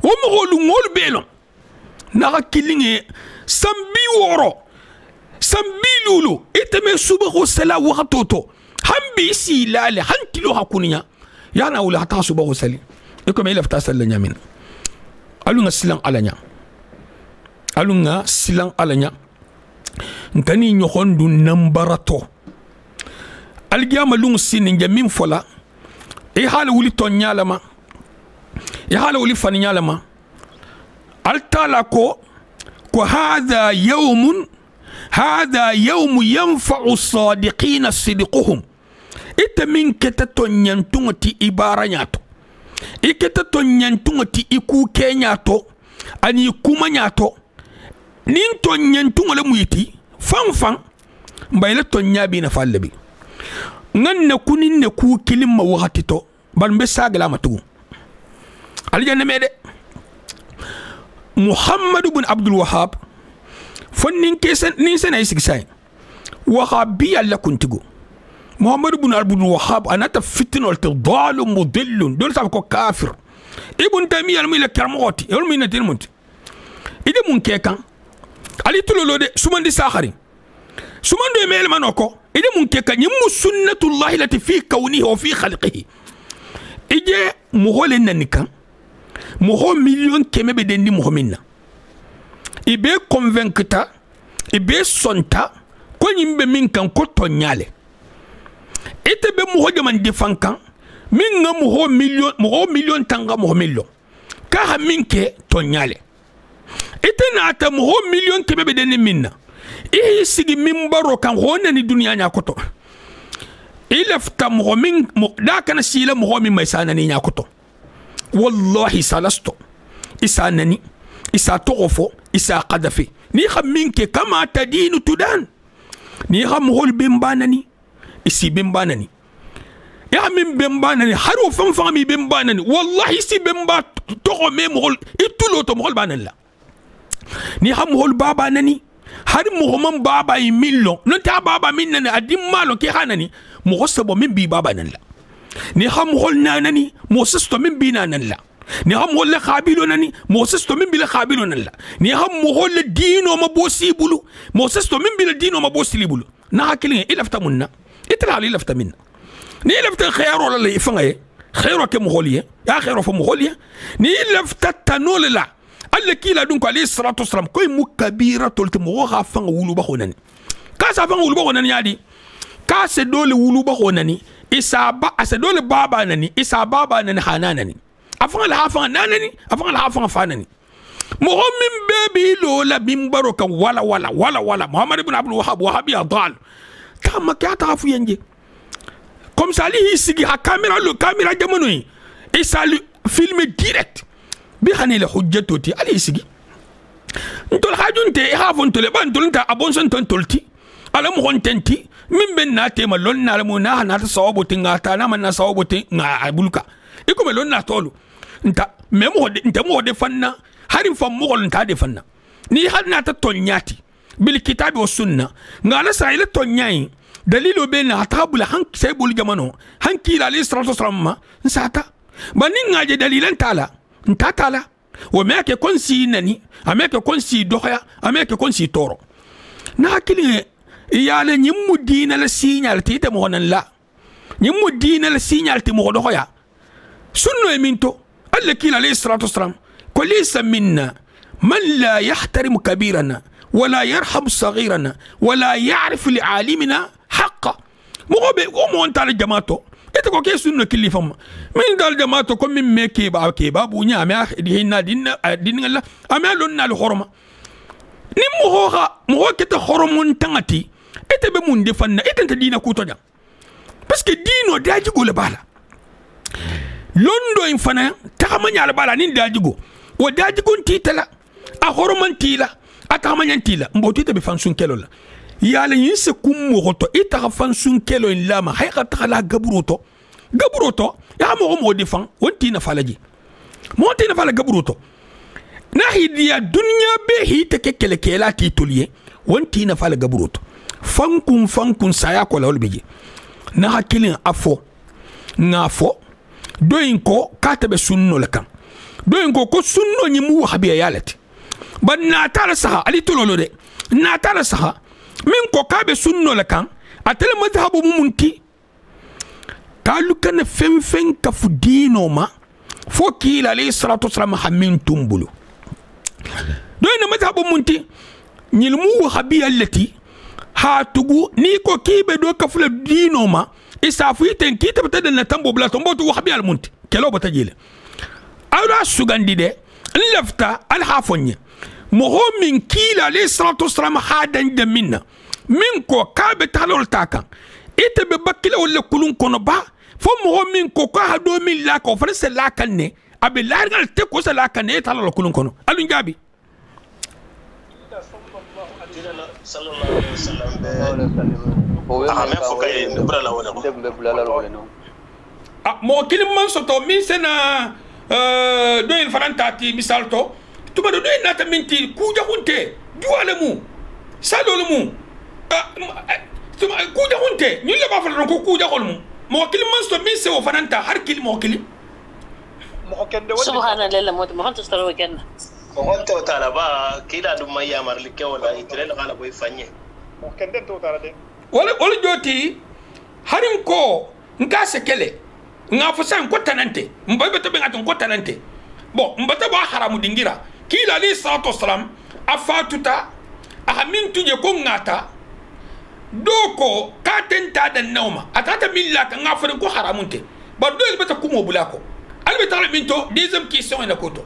wo mo holu ngol belon na kilinge sambi woro sambi lulu iteme suba ko sala waqtoto hambi silale hankilo hakuninya yana wala hata suba ko sali iko me lafta sallanya min alunga silang alanya ntani nyohondu nambarato algiyama lungu sinin jamin fola hala wuli tonyalama hala wuli faninyalama altala ko hadha yawm yanfa'u sadiqina sidquhum ita min ketatonyantungati ibaranyato iketa to nyantungati iku kenyato ani kuma nyato nin to nyantunga le muiti fanfan mbayla to nyabi na fallabi ngan na kunin ne ku kilim ma wakati to ban be sagala matu aljanna mede Muhammad ibn Abdul Wahhab fonnin kesen nin sene isigsay wahabi alla kuntigo محمد بن عبد الوهاب أنا تفتن والتضال مضل دول سابقو كافر ابن تيمية الميلة كرموتي يقول مين تلمنت إذا منكيكا علي تلولو دي سمان دي ساخري سمان دي ميل منوكو إذا منكيكا يمو سنة الله التي في كونه وفي خلقه إذا مهول إننكا مهول مليون كمي بدن دي مهمنا إبه كونفنكتا إبه سنتا كون يمبه منكا كوتو نيالي ite be mo hojaman defankan min nga mo million tanga mo million ka ha minke to nyale ite na ta mo million ke be den minna sigi min baro kan honna ni duniya nya koto ilafta mo min da kana sila mo min mai sana ni nya koto wallahi salasto isanani isa togofo isa qadafi ni xam minke kama tadinu tudan ni xam hol bimbanani isi bimbanani ya min bimbanani haru fam mi bimbanani wallahi si bimba to me hol itulo to hol banalla ni xam hol baba nani har muhammad baba yi millo non ta baba min nani adim malo ke hanani mo sabo min bi baba nan la ni xam hol nanani mo sisto min bi nan la ni xam hol le khabilo nani mo sisto min bi le khabilo nan la ni xam mo hol le dino ma bosi bulu mo sisto min bi le dino ma bosi li bulu na hakili ilafta munna itra ali ilafta minna ni ilafta khayro la ifangaye khayro ke mo holiye ya khayro fa mo holiye ni ilafta tanol la alla kila dun ko alayhi salatu wassalam koy mukabira tolti mo ga fanga wulu ba honani ka sa fanga wulu ba honani yadi ka se dole wulu ba honani isa ba asa dole baba nani isa baba nani hananani afanga la hafanga nanani afanga la hafanga fanani mo min bebi lo la bimbaro kan wala muhammad ibn abdul wahhab wahabi adal kama ka ta fu yenge comme ça li sigi ha camera jamono yi isa filmer direct bi xani la hujjatoti ali sigi ntol hajunte ha fontole ban tolta abon son tontolti ala mo hontenti min ben na tema lon na mo na na sawabu tinga ta na man na sawabu tinga abulka iko me lon na tolu nta me mo de nta mo de fanna harin fam mo nta de fanna ni har na ta tonyati bil kitabi was sunna ngala sa'ila tonyai dalilo be na tabula han sai bul jamano han kila alayhi salatu wasallam ma nsata banin ngaje dalilan tala ntatala wa meke konsi nani ameke konsi dohya ameke konsi toro na hakili iyale nyimmu dina la signal tite mo honan la nyimmu dina la signal ti mo dohya sunno e minto alla kila alayhi salatu wasalam ko laysa minna man la yahtarimu kabirana wala yarham saghirana wala ya'rif li alimina haqqa mo be ko mo ontale jamato ete ko ke sunno killi fam min dal jamato ko min meke ba bu nya ma di hinna dinna la ama lon na al horma ni mo ho kete hormon tangati ete be mun defanna ete ta dina ko to jam parce que dino daji go le bala londo in fana ta ma nya le bala ni daji go o daji gon titala a hormon tila ata ma nya tila mboti te be fansun kelo la yala yin se kummo goto ita fansun kelo in lama hayqa tala gabruto ya mo defan wonti na falaji monti na fala gabruto na hidiya dunya be hite ke kele ti toliye wonti na fala gabruto fankun saya ko lawol beje na hakilin afo ngafo doyin ko katabe sunno lakan doyin ko sunno ni mu habiya yalati ban na tala saha ali tololo de na tala saha min ko kabe sunno la kan atel madhabu munti kalu kan fen ka fudino ma fo kila alayhi salatu wasalam hamin tumbulu do ina madhabu munti nyilmu habi allati hatugu ni ko kibe do ka fula dino ma isafu iten kita bata na tambo bla tombo to habi al munti kelo bata jile awra sugandi de lafta al hafonya mo min kila alayhi salatu wasalam hadan de minna min ko kabe talol takan ite be bakile wala kulun kono ba fo mo min ko ha do min la ko fa se la kan ne abe largal te ko se la kan ne talol kulun kono alun jabi sallallahu alaihi wasallam mo kilim man soto min sena do en farantati misalto tuba do en nata minti kuja hunte duwale mu salol mu kuja hunte ñu la ba fa ko kuja xol mu mo kilim man so min se o fananta har kil mo kilim mo kende wala subhanallah mo hanto staro kenna mo honto tala ba kila dum may yamar li kewla itre la boy fanye mo kende to tala de wala joti harim ko nka sekele nga fusan ko tanante mbabe to be ngaton ko tanante bon mbata ba haramu dingira kila ali salatu wassalam afatuta ahamin tuje ko ngata doko katenta da nauma atata milla kan ngafere ko haramunte ba do el bata kumo bulako albe tala minto deuxième question ina koto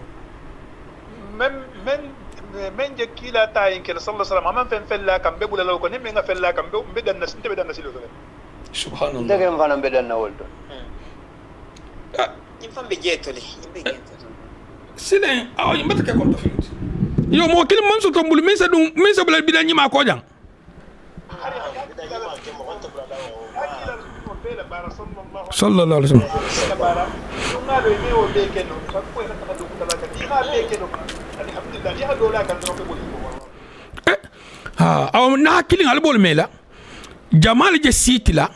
men je kila tayin kel sallallahu alaihi wasallam man fen fella kam be bulalo ko ne me nga fella kam be dan nas be dan nasilo to subhanallah dege mfana be dan nawolto infam be jetoli silen aw yimata ke konto filut yo mo kilim man so tombul min sa bula bidan nyima ko jang sallallahu alaihi wasallam aw na kilin albol mela jamal je sitila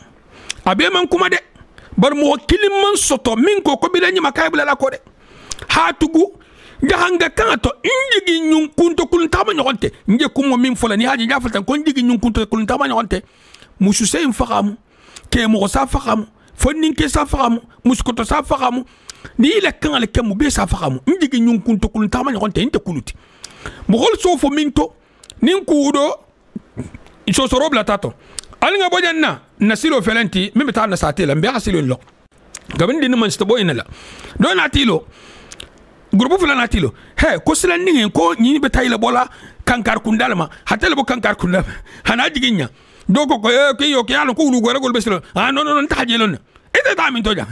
abe man kuma de bar mo kilin man soto min ko bidan nyima kay bula la ko de hatugu jahanga kanto injigi nyun kunto kulun tama nyokonte nje kumo min fola ni haji jafata ko injigi nyun kunto kulun tama nyokonte musu sey faqamu ke mo sa faqamu fonnin ke sa faqamu muskoto sa faqamu ni ila kan ale kemu be sa faqamu injigi nyun kunto kulun tama nyokonte inte kuluti mo hol so fo minto nin kuudo so sorobla tato alinga bojanna nasilo felenti mimita na satela mbe asilo lo gabin din man sto boyina la do natilo groupe fulana tilo he ko silan ni ko ni be tayla bola kankar kundalma hatel bo kankar kundalma hana jiginya do ko ke yo ke yalo ko lu gore gol beslo non ta jelon ete ta min toja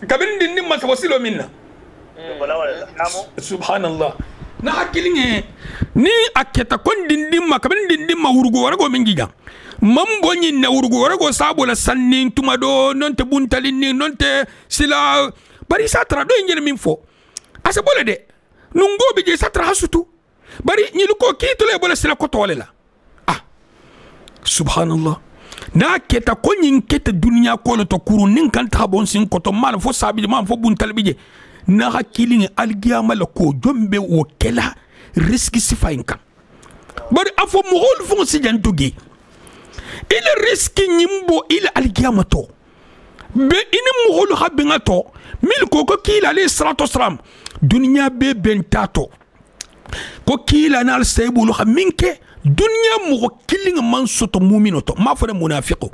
kabin din ni mas wasilo minna subhanallah na hakilinge ni aketa kon din ma kabin din ma wurgo wara go min giga mambo nyi na urgo warago sabo la sannin tuma do non te buntalin ni non te sila bari satra do ngene min fo asa bole de nungo be je satra hasutu bari nyi ko kito le bole sila ko tole la subhanallah na keta ko nyin keta dunya ko to kuru nin kan ta bon sin ko to mal fo sabi man fo buntal bije na hakilin algiyama la ko jombe o kela riski sifayin kan bari afo mo hol fo si jantugi il risque nyimbo il algiyamato be ini muhulu habingato mil ko kila alayhi salatu wassalam dunya be bentato ko kila nal saybulu minke dunya mo killing man soto mu'minoto ma fa munafiqo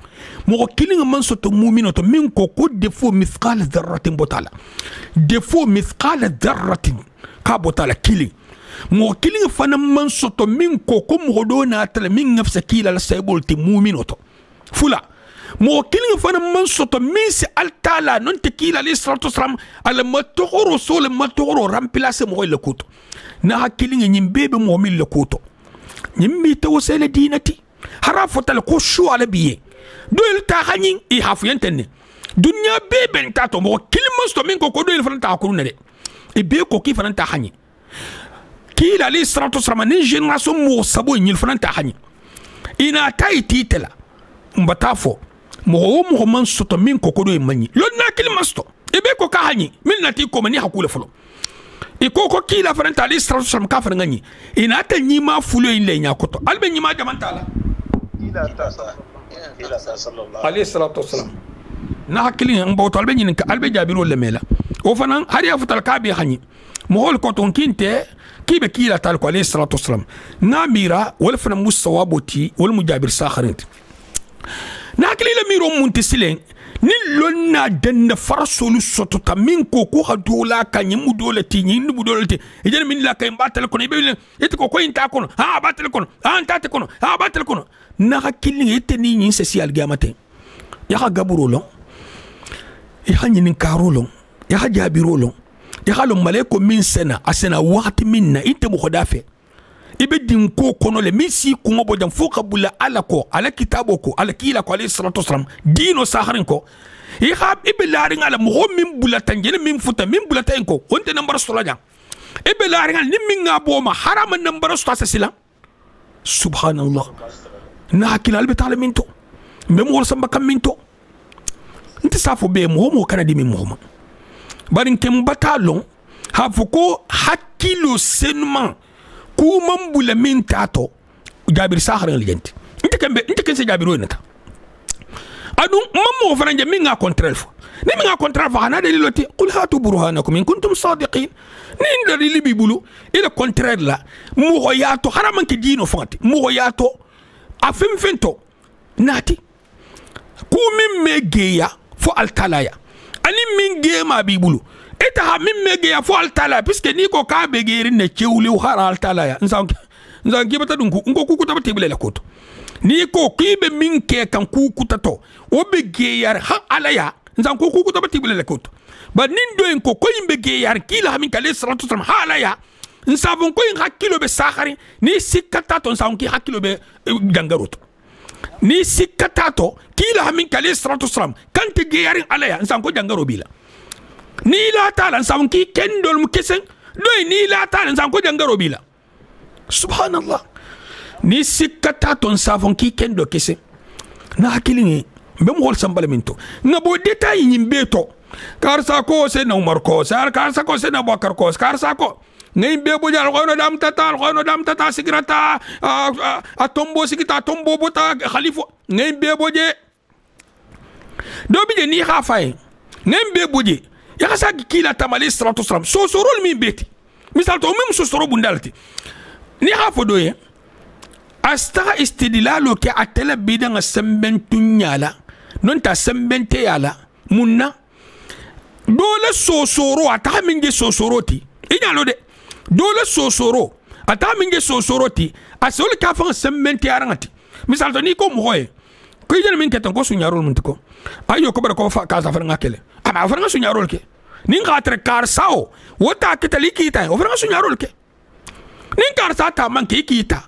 mo killing man soto mu'minoto min ko defo mithqal dharratin botala defo mithqal dharratin ka botala killing mo killing fana man soto min ko mo do na tala min nafsa kila la saybul ti mu'minoto fula mo killing fana man soto min si altala non te kila li salatu salam al matoro sol matoro remplacer mo le kuto na killing nyim bebe mo min le kuto nyim mi to sele dinati hara fotal ko shu ala biye do il ta hanyin i hafu yentene dunya bebe ntato mo killing man soto min ko do il fana ta ko ne de e be ko ki fana ta hanyin kila li salatu salam ni generation mo sabo nyil fana ta hanyin ina tay titela mbatafo mo man soto min ko do manyi lo na kili masto e be ko ka hanyi min nati ko mani hakule fulo e ko kila fana ta li salatu salam ka fana ngani ina ta nyi ma fulo ile nya ko to albe nyi ma jamantala ila ta sallallahu alayhi salatu wassalam na hakili ngbo to albe nyi ka albe jabiro le mela o fana har ya futal ka be hanyi mo hol ko ton kinte kibe kila tal ko alayhi salatu wassalam na mira wala fana musawaboti wala mujabir sakharint na hakili la miro muntisilen ni lonna den farasolu soto ta min ko hadola kanyi mudola ti ni mudola ti ejere min la kay batal ko ne be eti ko inta kono ha batal kono ha anta kono ha batal kono na hakili ete ni nyin social gamate ya ha gaburolo ya ha nyin karolo ya ha jabirolo ya ha lo maleko min sena asena wakati minna ite mo khodafe ibe din ko kono le misi ko ngobo jam fo kabula ala ko ala kitabo ko ala kila ko alayhi salatu wasalam dino saharin ko ibe laring ala mo min bulata ngene min futa min bulata en ko onte nambar solaja ibe laring al nimmi ngabo ma haram nambar sto sila subhanallah na kila albe taala minto mem wol samba kam minto nti safo be mo kana di mi mo barin kem batalon ha fuko hakilo senman ku mambula min tato jabir saharan ligenti inte kense jabiro nata adu mammo faranje min nga contraire fo ni min nga contraire fo hana dalilo ti qul hatu burhanakum in kuntum sadiqin ni dalili bibulu ila contraire la mu hoyato haraman ke dino fonti mu hoyato afim fento nati ku min megeya fo altalaya ani min gema bibulu ita ha min mege ya fo altala puisque ni ko ka be geri ne chewli hara altala ya nzan ki bata dunku ngo ku kuta tebele la koto ni ko kibe min ke kan ku kuta to o be ge yar ha alaya nzan ko ku to batibule le koto ba nin do en ko yimbe ge yar kila hamin kale salatu salam hala ya nsavon ko in hakilo be sakhari ni sikata to nsavon ki hakilo be gangaroto ni sikata to kila hamin kale salatu salam kante ge yarin alaya nsavon ko jangaro bila ni la tala nsavon ki kendol mu kesen do ni la tala nsavon ko jangaro bila subhanallah ni sikata to nsavon ki kendo kesen na hakili be mo hol sambale minto ngabo detail nyimbe to karsa ko se na Umar ko sar karsa ko se na Bakar ko karsa ko ngay be bo jar ko no dam tata sigrata a tombo sigita tombo bota khalifa ngay be bo je do bi je ni khafay ngay be bo je ya khasa kila tamali salatu salam so sorol min beti misal to mem so soro bundalti ni khafo do ye asta istidlalo ke atela bidanga sembentunyala non ta sembente yala munna dole sosoro ata minge sosoroti inyalo de dole sosoro ata minge sosoroti asol ka fa sembente yarangati misal to ni ko moye ko yene min ketan ko sunyarol mun tiko ayo ko bar ko fa ka sa fa ngakele ama fa nga sunyarol ke ni ngatre kar sao wota ketali kita o fa sunyarol ke ni kar sa ta man ke kita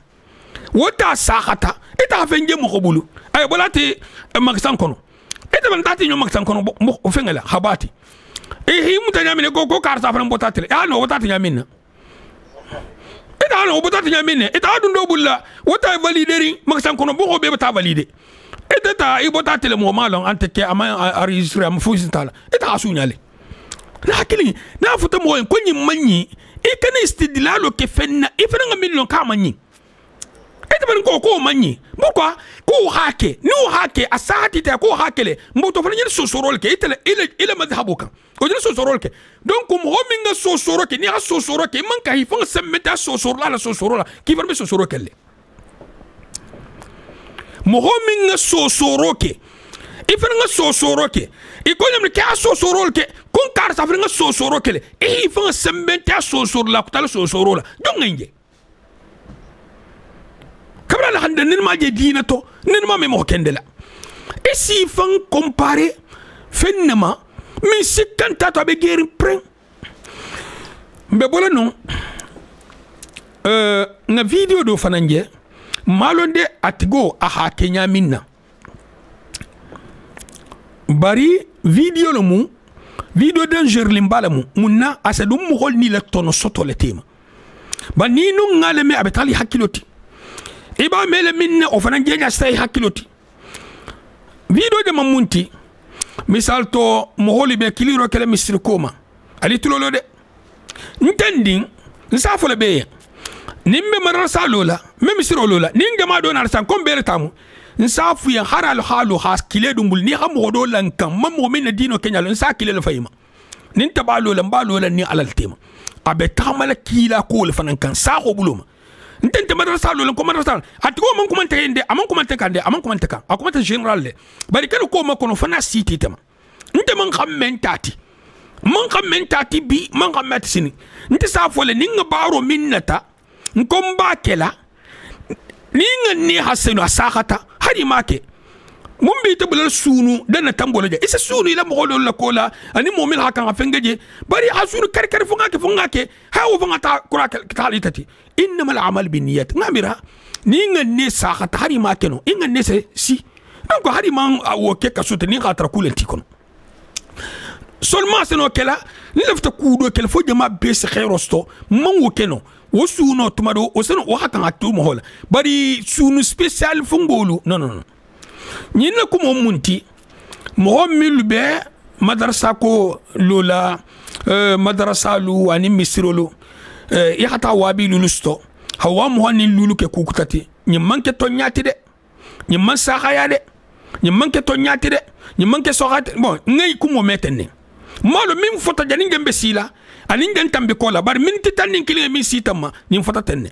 wota sakhata ita fenje mo khobulu ay bolati maksan kono ita ban tati nyo maksan kono mo fengela habati hi mutanya mine ko karsa fran botatele ya no botati nyamina ita no botati nyamine ita adun do bulla wota valideri maksan kono bo be bata valide ita ta i botatele mo malon anteke ama arisra am fusintala ita asunyale lakini na futa mo ko nyimmanyi ikane istidlalo ke fenna ifenga million ka manyi ete ban ko manyi pourquoi ko hake no hake asati ta ko hakele mboto fa nyel sosorol ke itele ile madhabuka ko nyel sosorol ke donc mo minga sosoro ke ni ha sosoro ke man ka hifan semeta sosoro la sosoro la ki verbe sosoro kelle mo minga sosoro ke ifanga sosoro ke iko nyam ke sosoro ke kon kar sa fanga sosoro kele e hifan semeta sosoro la kutala sosoro la donc nge kabra la hande nin ma je dina to nin ma me mo kendela e si fan comparer fenema mi sikanta to be geri pren be bola non na video do fananje malonde atigo aha kenya minna bari video lo mu video danger limbala mu munna asadum mo hol ni la tono soto le tema ba ni no ngale me abetali hakiloti iba mele minne o fana jenya stay hakiloti video de mamunti misal to moholi be kiliro kele misir koma ali tulolo de ntending nsafo le be nimbe marasa lola même siro lola ninga ma don arsan kombere tamu nsafu ya haral halu has kile dumbul ni xam hodo lan kam mammo min dino kenyal nsa kile le fayima nin tabalo lan balola ni alal tema abe tamala kila ko le fanan kan sa ko buluma ntente madrasa lo ko madrasa atiko man ko man tende amman ko man tekande amman ko man teka akoma ta general le bari kala ko ma kono fana city tema nte man xam mentati bi man xam metisini nte sa fole ninga baro minnata nkomba kela ninga ni hasenu asakata hari make mun bi ta bulal sunu dana tambolo je isa sunu ila mo la kola ani momin hakan afengeje bari asunu kar funga ke hawo funga ta kura talitati innama al-amal binniyat ngamira ninga ne sakata hari make no inga ne se si donc hari man woke kasuta ni khatra kulenti kono seulement c'est no kela lefta kudo kel fo jama bes khairosto man woke no wo suno tumado o seno o hakan atu mo hola bari sunu spécial fungolu non ñina ko mo munti mo mil be madrasa ko lola madrasa lu ani misrolo ya hata wabi lulusto hawa mo hanin lulu ke kukutati ñi manke to ñati de ñi man saxa ya de ñi manke to ñati de ñi manke soxat bon ngay ko mo metene malo min fota jani ngembe sila ani ngem tambe ko la bar min titanin kili min sitama ñi fota tenne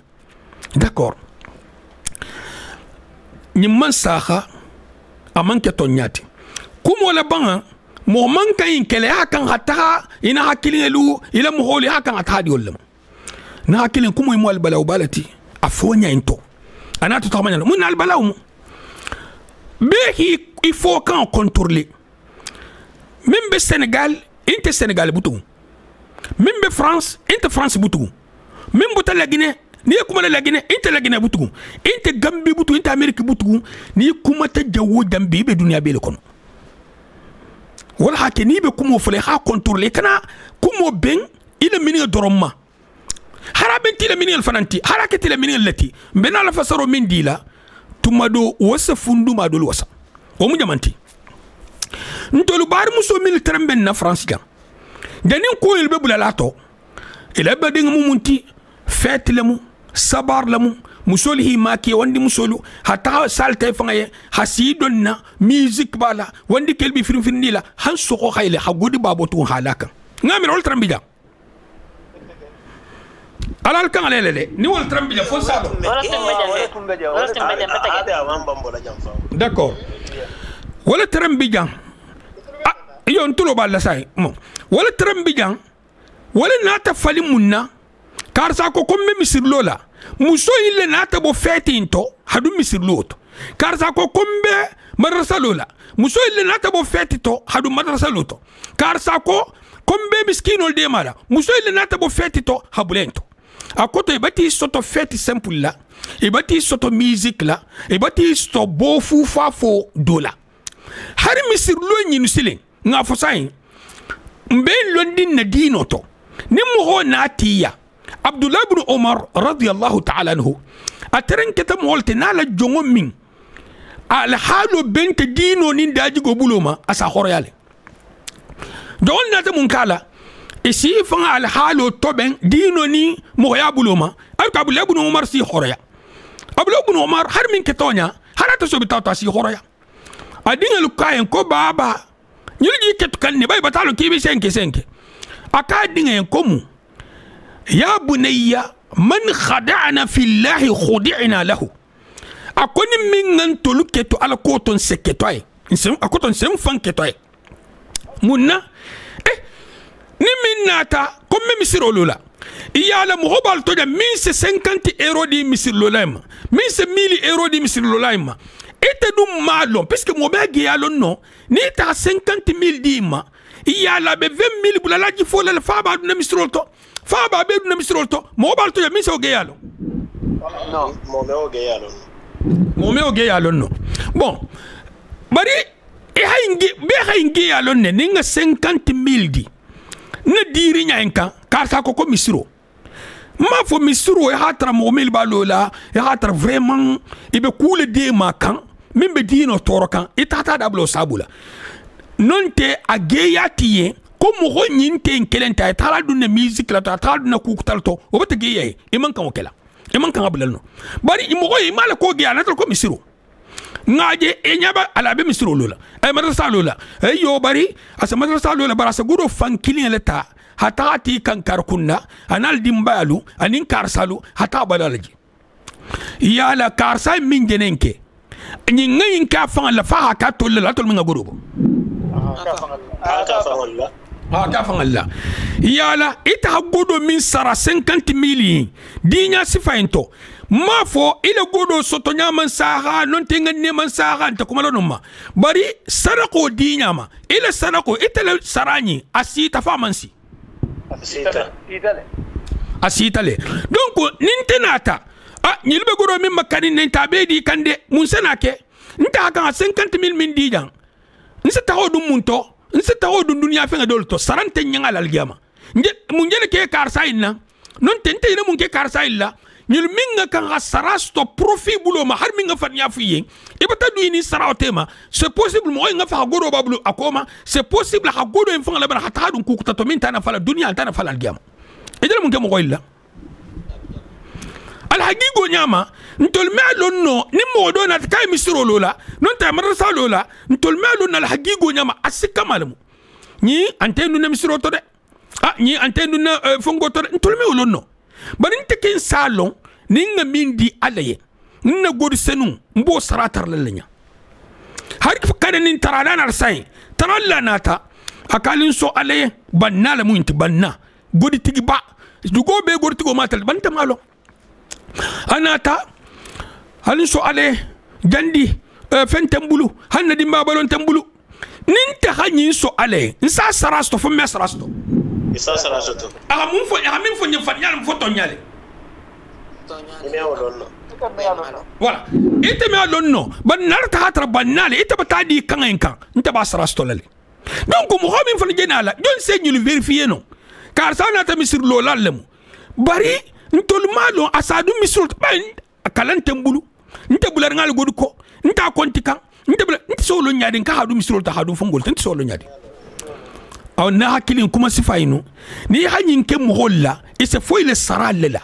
d'accord ñi man saxa amanke to ñati kumo la banga mo manka in kele hakan hata ina hakilin lu ila mo holi hakan hata di wollam na hakilin kumo mo al balaw balati afonya into ana to tamanya mun al balaw be il faut qu'on contrôler même be Sénégal inte Sénégal butu même be France inte France butu même buta la Guinée ni kuma la Guinée inte la Guinée butu inte Gambie butu inte Amérique butu ni kuma ta jawo dambe be duniya be le kono wala hake ni be kuma fele ha contrôler kana kuma ben ila mini doroma harabenti la mini alfananti harakati la mini lati mbena la fasaro min dila tumado wasa fundu madul wasa o mu jamanti ntolu bar muso militaire ben na France ga danin ko yel be bulalato ila be dinga mumunti fete lamu sabar lamu musoli hi maki wandi musolu hata salte fangaye hasidonna music bala wandi kelbi firin la han soko khayle hagudi babotu halaka ngami rol trambija alal kan alele ni wol trambija fo sabo d'accord wala trambija iyo ntulo balla sai mo wala trambija wala nata fali munna karsa ko komme misir lola muso ille nata bo feti into hadu misir loto karsa ko kombe madrasa lola muso ille nata bo feti to hadu madrasa loto karsa ko kombe miskinol de mala muso ille nata bo feti to habulento akoto ibati soto feti simple la ibati soto music la ibati soto bofu fafo dola hari misir lo nyinu silen nga fosai mbe londin na dinoto ni mo na tiya Abdullah ibn Umar radiyallahu ta'ala anhu atren keta molte nala jongo min al halu bente dino nin daji go buloma asa horoyale don nata mun kala isi fanga al halu toben dino ni mo ya buloma al Abdullah ibn Umar si horoya Abdullah ibn Umar har min ketonya harata so bitata si horoya adinga lukayen ko baba nyulji ketu kan ne bay batalo kibi senke aka dinga komu يا بني من خدعنا في الله خدعنا له أكون من أنتو كتو على كوتون سكتوي أكوتون سم فان كتوي منا نمين ناتا كم مسيرو لولا يالا مغبال توجا من 50 euro دي مسير لولا من 1000 euro دي مسير لولا إتدو مالون بسك موباجي يالون نو نيتا 50,000 دي ما يالا ب 20,000 بولا لاجي فولا الفابا دو نمسيرو تو faba be duna misrolto mo balto ya miso geyalo no mo me o geyalo no bon bari e hayingi yalo ne ninga 50,000 di na diri nyanka karta ko misro ma fo misro e hatra mo mil balola e hatra vraiment e be kule de makan min be dino torokan e tata dablo sabula nonte a geyatiye comme ho nyinte kelenta tala dunne musique la tala dunne kukutalto o bata geye e man kan okela e man kan abulal no bari mo go e mala ko ge ala ko misiro ngaje e nyaba ala be misiro lola e madrasa lola e yo bari asa madrasa lola bara sa gudo fankilin leta hata ti kan karkunna anal dimbalu anin karsalu hata badalaji yala karsa min jenenke ni ngayin ka fa la fa ka to la to min ngagodo kafan Allah yala ita hagodo min sara 50,000 dinya sifainto mafo ila godo soto nyaman saha non tenga neman saha ta kuma ma bari sarako dinya ma ila sarako ita la sarani asita famansi asita le donc nintenata nyilbe godo min makani nenta bedi kande mun senake nta kan 50,000 min dijan nse tawo dum munto nse tawo dun dunya fenga dolto sarante nyanga algiyama mun jele ke karsa inna non tente ina mun ke karsa illa nyul minga kan sarasto profit bulo ma har minga fan yafiye ibata du ini sarawtema c'est possible mo nga fa godo bablu akoma c'est possible ha godo en fanga la bara hata dun ku to min tana fala dunya tana fala algiyama ejele mun ke mo goilla al hagigo nyama ntol melon no ni modo na kay misiro lola non ta madrasa lola ntol melon na al hagigo nyama asika malamu ni antenu na misiro to de ni antenu na fongo to ntol melon no bari nte ken salon ni nga mindi alaye na godu senu mbo saratar lalanya har kana nin tarana na sai taralla nata akalin so alaye banna la mu inti banna godi tigi ba dugo be godi tigo matal banta malo anata halin so ale jandi fen tambulu hanna dimba balon tambulu ninte hanyi so ale nsa sarasto fo me sarasto isa sarasto aga mun fo nyefa nyal fo to nyale me awolonno voilà ite me alonno ban narta hatra banale ite batadi kangen kan nte ba sarasto lale donc mo homin fo jenala don se ñu vérifier non car ça na ta misir lo lalem bari ntol malo asadu misir ban kalante mbulu nte bular ngal godu ko nta konti kan nte solo nyaade ka hadu misir ta hadu fo ngol nte solo nyaade aw na hakilin kuma sifainu ni hanyin ke mo holla e se foi le saralla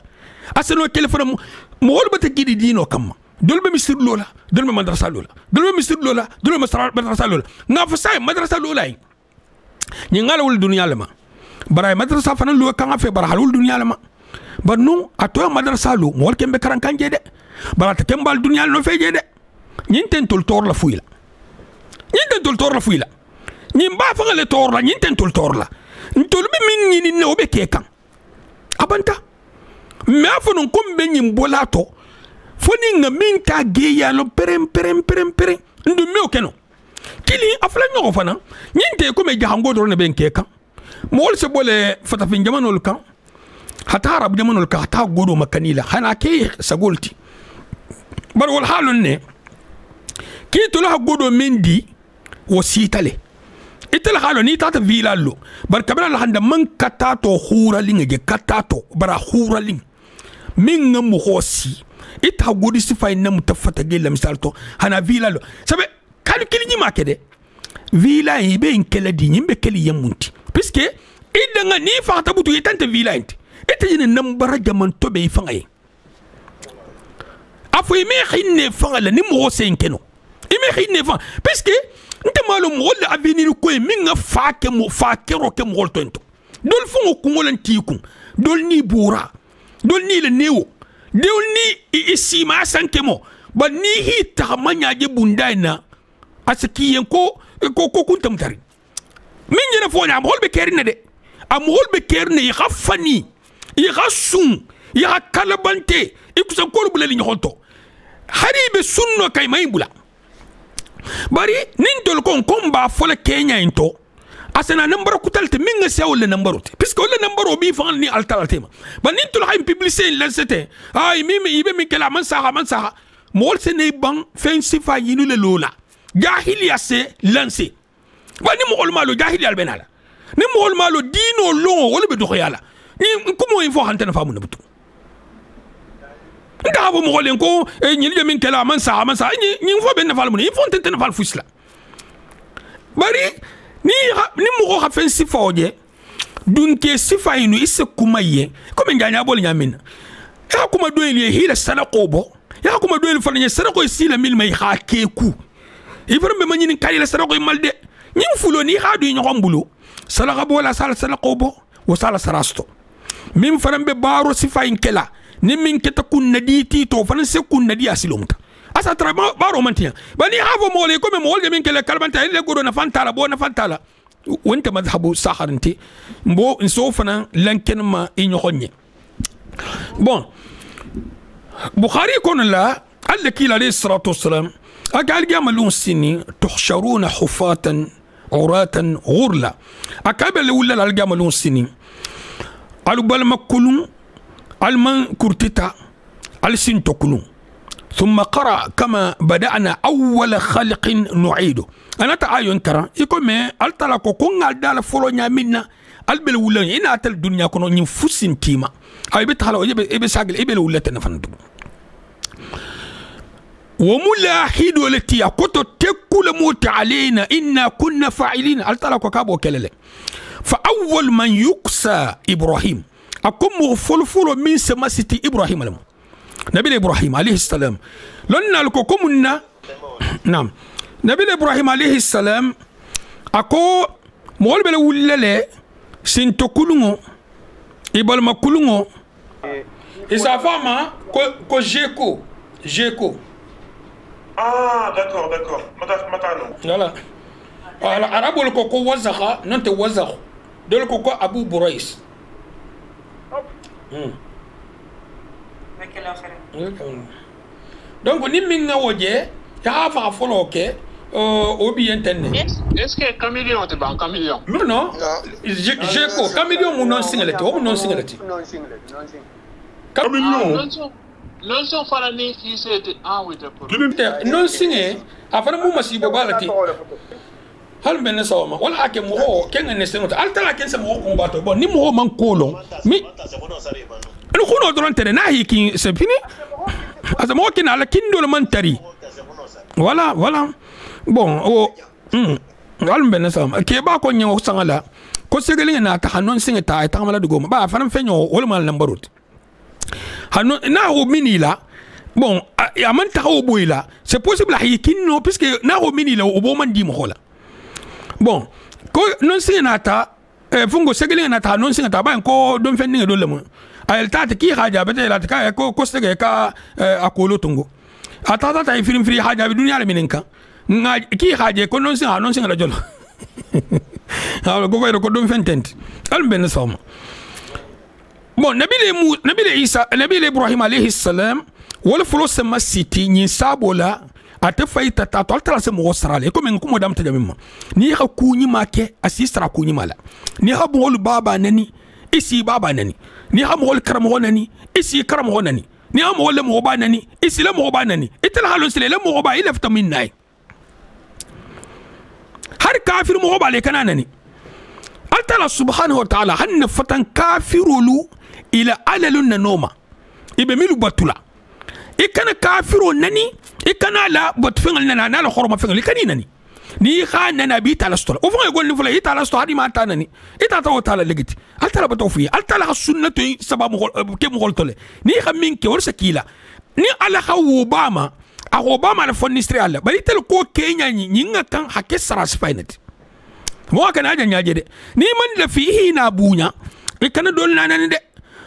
asano telephone mo hol bata gidi dino kamma dolbe misir lola dolbe madrasa lola dolbe misir lola dolbe madrasa lola nga fa say madrasa lola ni ngala wul dunya lama baray madrasa fana lo kan afe bar halul dunya lama bannu ato madrasa lo mo kembe karan kanje de barata kembal dunya no feje de ñin tol tor la fuila ñin tol tor la fuila ñin ba fa ngale tor la ñin tol tor la ntol be min ñini ne obe ke kan abanta me afonu kombe ñin bolato foni nga min ta geya lo perem ndu me okeno kili afla ñoko fana ñinte ko me jahango do ne ben ke kan mo wol se bole fata fin jamanol kan hata arab jamanol kan hata godo makanila hana ke sagolti bar wol halon ne ki to la godo mendi wasitale itel halo ni tata vilalo bar kabala la handa man katato hura linga je katato bara hura ling min ngam hosi ita godi sifay nam tafata gela misalto hana vilalo sabe kalu kili ni makede vila ibe inkela di nyimbe keli yamunti puisque idanga ni fa tabutu itante vila inti ita yene nambara jaman tobe ifangay afu ime xinne fangala ni mo senkeno ime xinne fang puisque nte malo mo la avenir ko minga faake mo faakero ke mo tento dol fongo kungolan tikun dol ni bura dol ni le newo dol ni isi ma sanke mo ba ni hi tamanya je bundaina asaki yen ko kuntam tari min jena fo na mo be kerine de am hol be kerine yi khafani yi khasun yi kalabante ikusa ko bulali ni holto haribe sunno kay may bula bari nin dol kon komba fola Kenya into asena number kutalte minga sewle number te puisque le number bi fa ni alternative ba nin tol hay publicité lancete ay mimi ibe mi kala man saha mol se ne ban fen sifa yinu le lola jahiliya se lancé ba ni mo malo jahiliya benala ni mo malo dino lo wala be do yala ni kumo info hantena famu ne butu nda bo mo golen ko ñi li min kala man sa ñi fo ben fal mu ni fo tente fal fusla bari ni mo ko ha fen sifa oje dunke sifa inu isse kuma ye ko men janya bol nyamin ya kuma do ili hila sadaqo bo ya kuma do ili falnya sadaqo sila mil may ha keku ifram be man ni kali la sadaqo malde ñi fulo ni ha do ñi xombulo sadaqa bo la sala sadaqo bo wa sala sarasto min faram be baro sifa in kala ni min keta kunna di tito fana se kunna di asilomta asa tra baro mantia bani havo mole ko me mole min kele kalbanta ile godo na fantala bo na fantala wonta madhhabu saharinti mbo nso fana lanken ma inyonye bon bukhari kon la alaki alayhi salatu wassalam akal gamalun sini tuhsharuna hufatan uratan ghurla akabel wala al gamalun sini alubal makulun المن كرتتا السن تكلون ثم قرأ كما بدأنا أول خلق نعيده أنا تعاين كرا يكون ما ألتلاكو كون على فلونا منا البل ولا إن أتل الدنيا كنا نفسين تيما أي بتحلو إبى ساقل إبى ولا تنفندو وملاحد التي أكتو تكل موت علينا إنا كنا فاعلين ألتلاكو كابو كلله فأول من يقسى إبراهيم أكم فلفل من سماسة إبراهيم لهم نبي إبراهيم عليه السلام لنا لكمنا نعم نبي إبراهيم عليه السلام أكو مول بلا ولا سنتكلون إبال ما كلون إذا فما كو جيكو d'accord matano voilà العرب الكوكو وزخا ننت وزخ دول كوكو أبو بريس donc ni min nga woje ya fa folo ke au bien tenne. Est-ce que caméléon te ban caméléon? Non. J'ai quoi? Caméléon mon non singlette. Oh non singlette. Caméléon. Non son fara ni fi c'était oui d'accord. Non singe afana mu masibo balati. Hal ben sawma wala ake mo kenga ne sengo altala ken sama ko bato bon ni mo man kolon mi no kuno doron tere na hiki c'est fini asa mo kina la kindo le man tari voilà bon hal ben sawma ke ba ko nyaw sangala ko segeli na ta hanon singa ta mala dugo ba fanam feño wala mal nambarut hanon na o minila bon ya man ta o boyla c'est possible hiki no puisque na o minila o bo man di mo hola. Bon, ko non sinata fungo segeli nata non sinata ba ko don fendi do lemu ayel tata ki haja bete la ka ko sege ka akolo tungo atata ta firim firi haja bi dunya le minenka nga ki haje ko non sinata jolo ala go fayro ko don fentent al ben sama bon nabi Isa nabi Ibrahim alayhi salam wala fulo sama siti ni sabola ate fayta ta to altala se mo sarale ko men ko modam ta jamima ni ha kunyi make asisra kunyi mala ni ha bol baba nani isi baba nani ni ha mo karamo nani isi karamo nani ni ha mo le mo ba nani isi le mo ba nani itel halon sile le mo ba ila fta min nay har kafir mo ba le kana nani altala subhanahu wa ta'ala hanna fatan kafirulu ila alalun noma ibe milu batula ikana kafiro nani ikana la bot fengal nana na la khorma fengal ikani nani ni kha nana bi tala stola o fengal gol ni fula itala sto hadi ma ta nani itata o tala legiti altala bato fi altala sunnatu sababu ke mo gol tole ni kha min ke wol sakila ni ala kha obama la fonistri alla bari tel ko kenya ni nga kan hakke saras fainati mo kana nya de ni man la fi hina bunya ikana dol nana de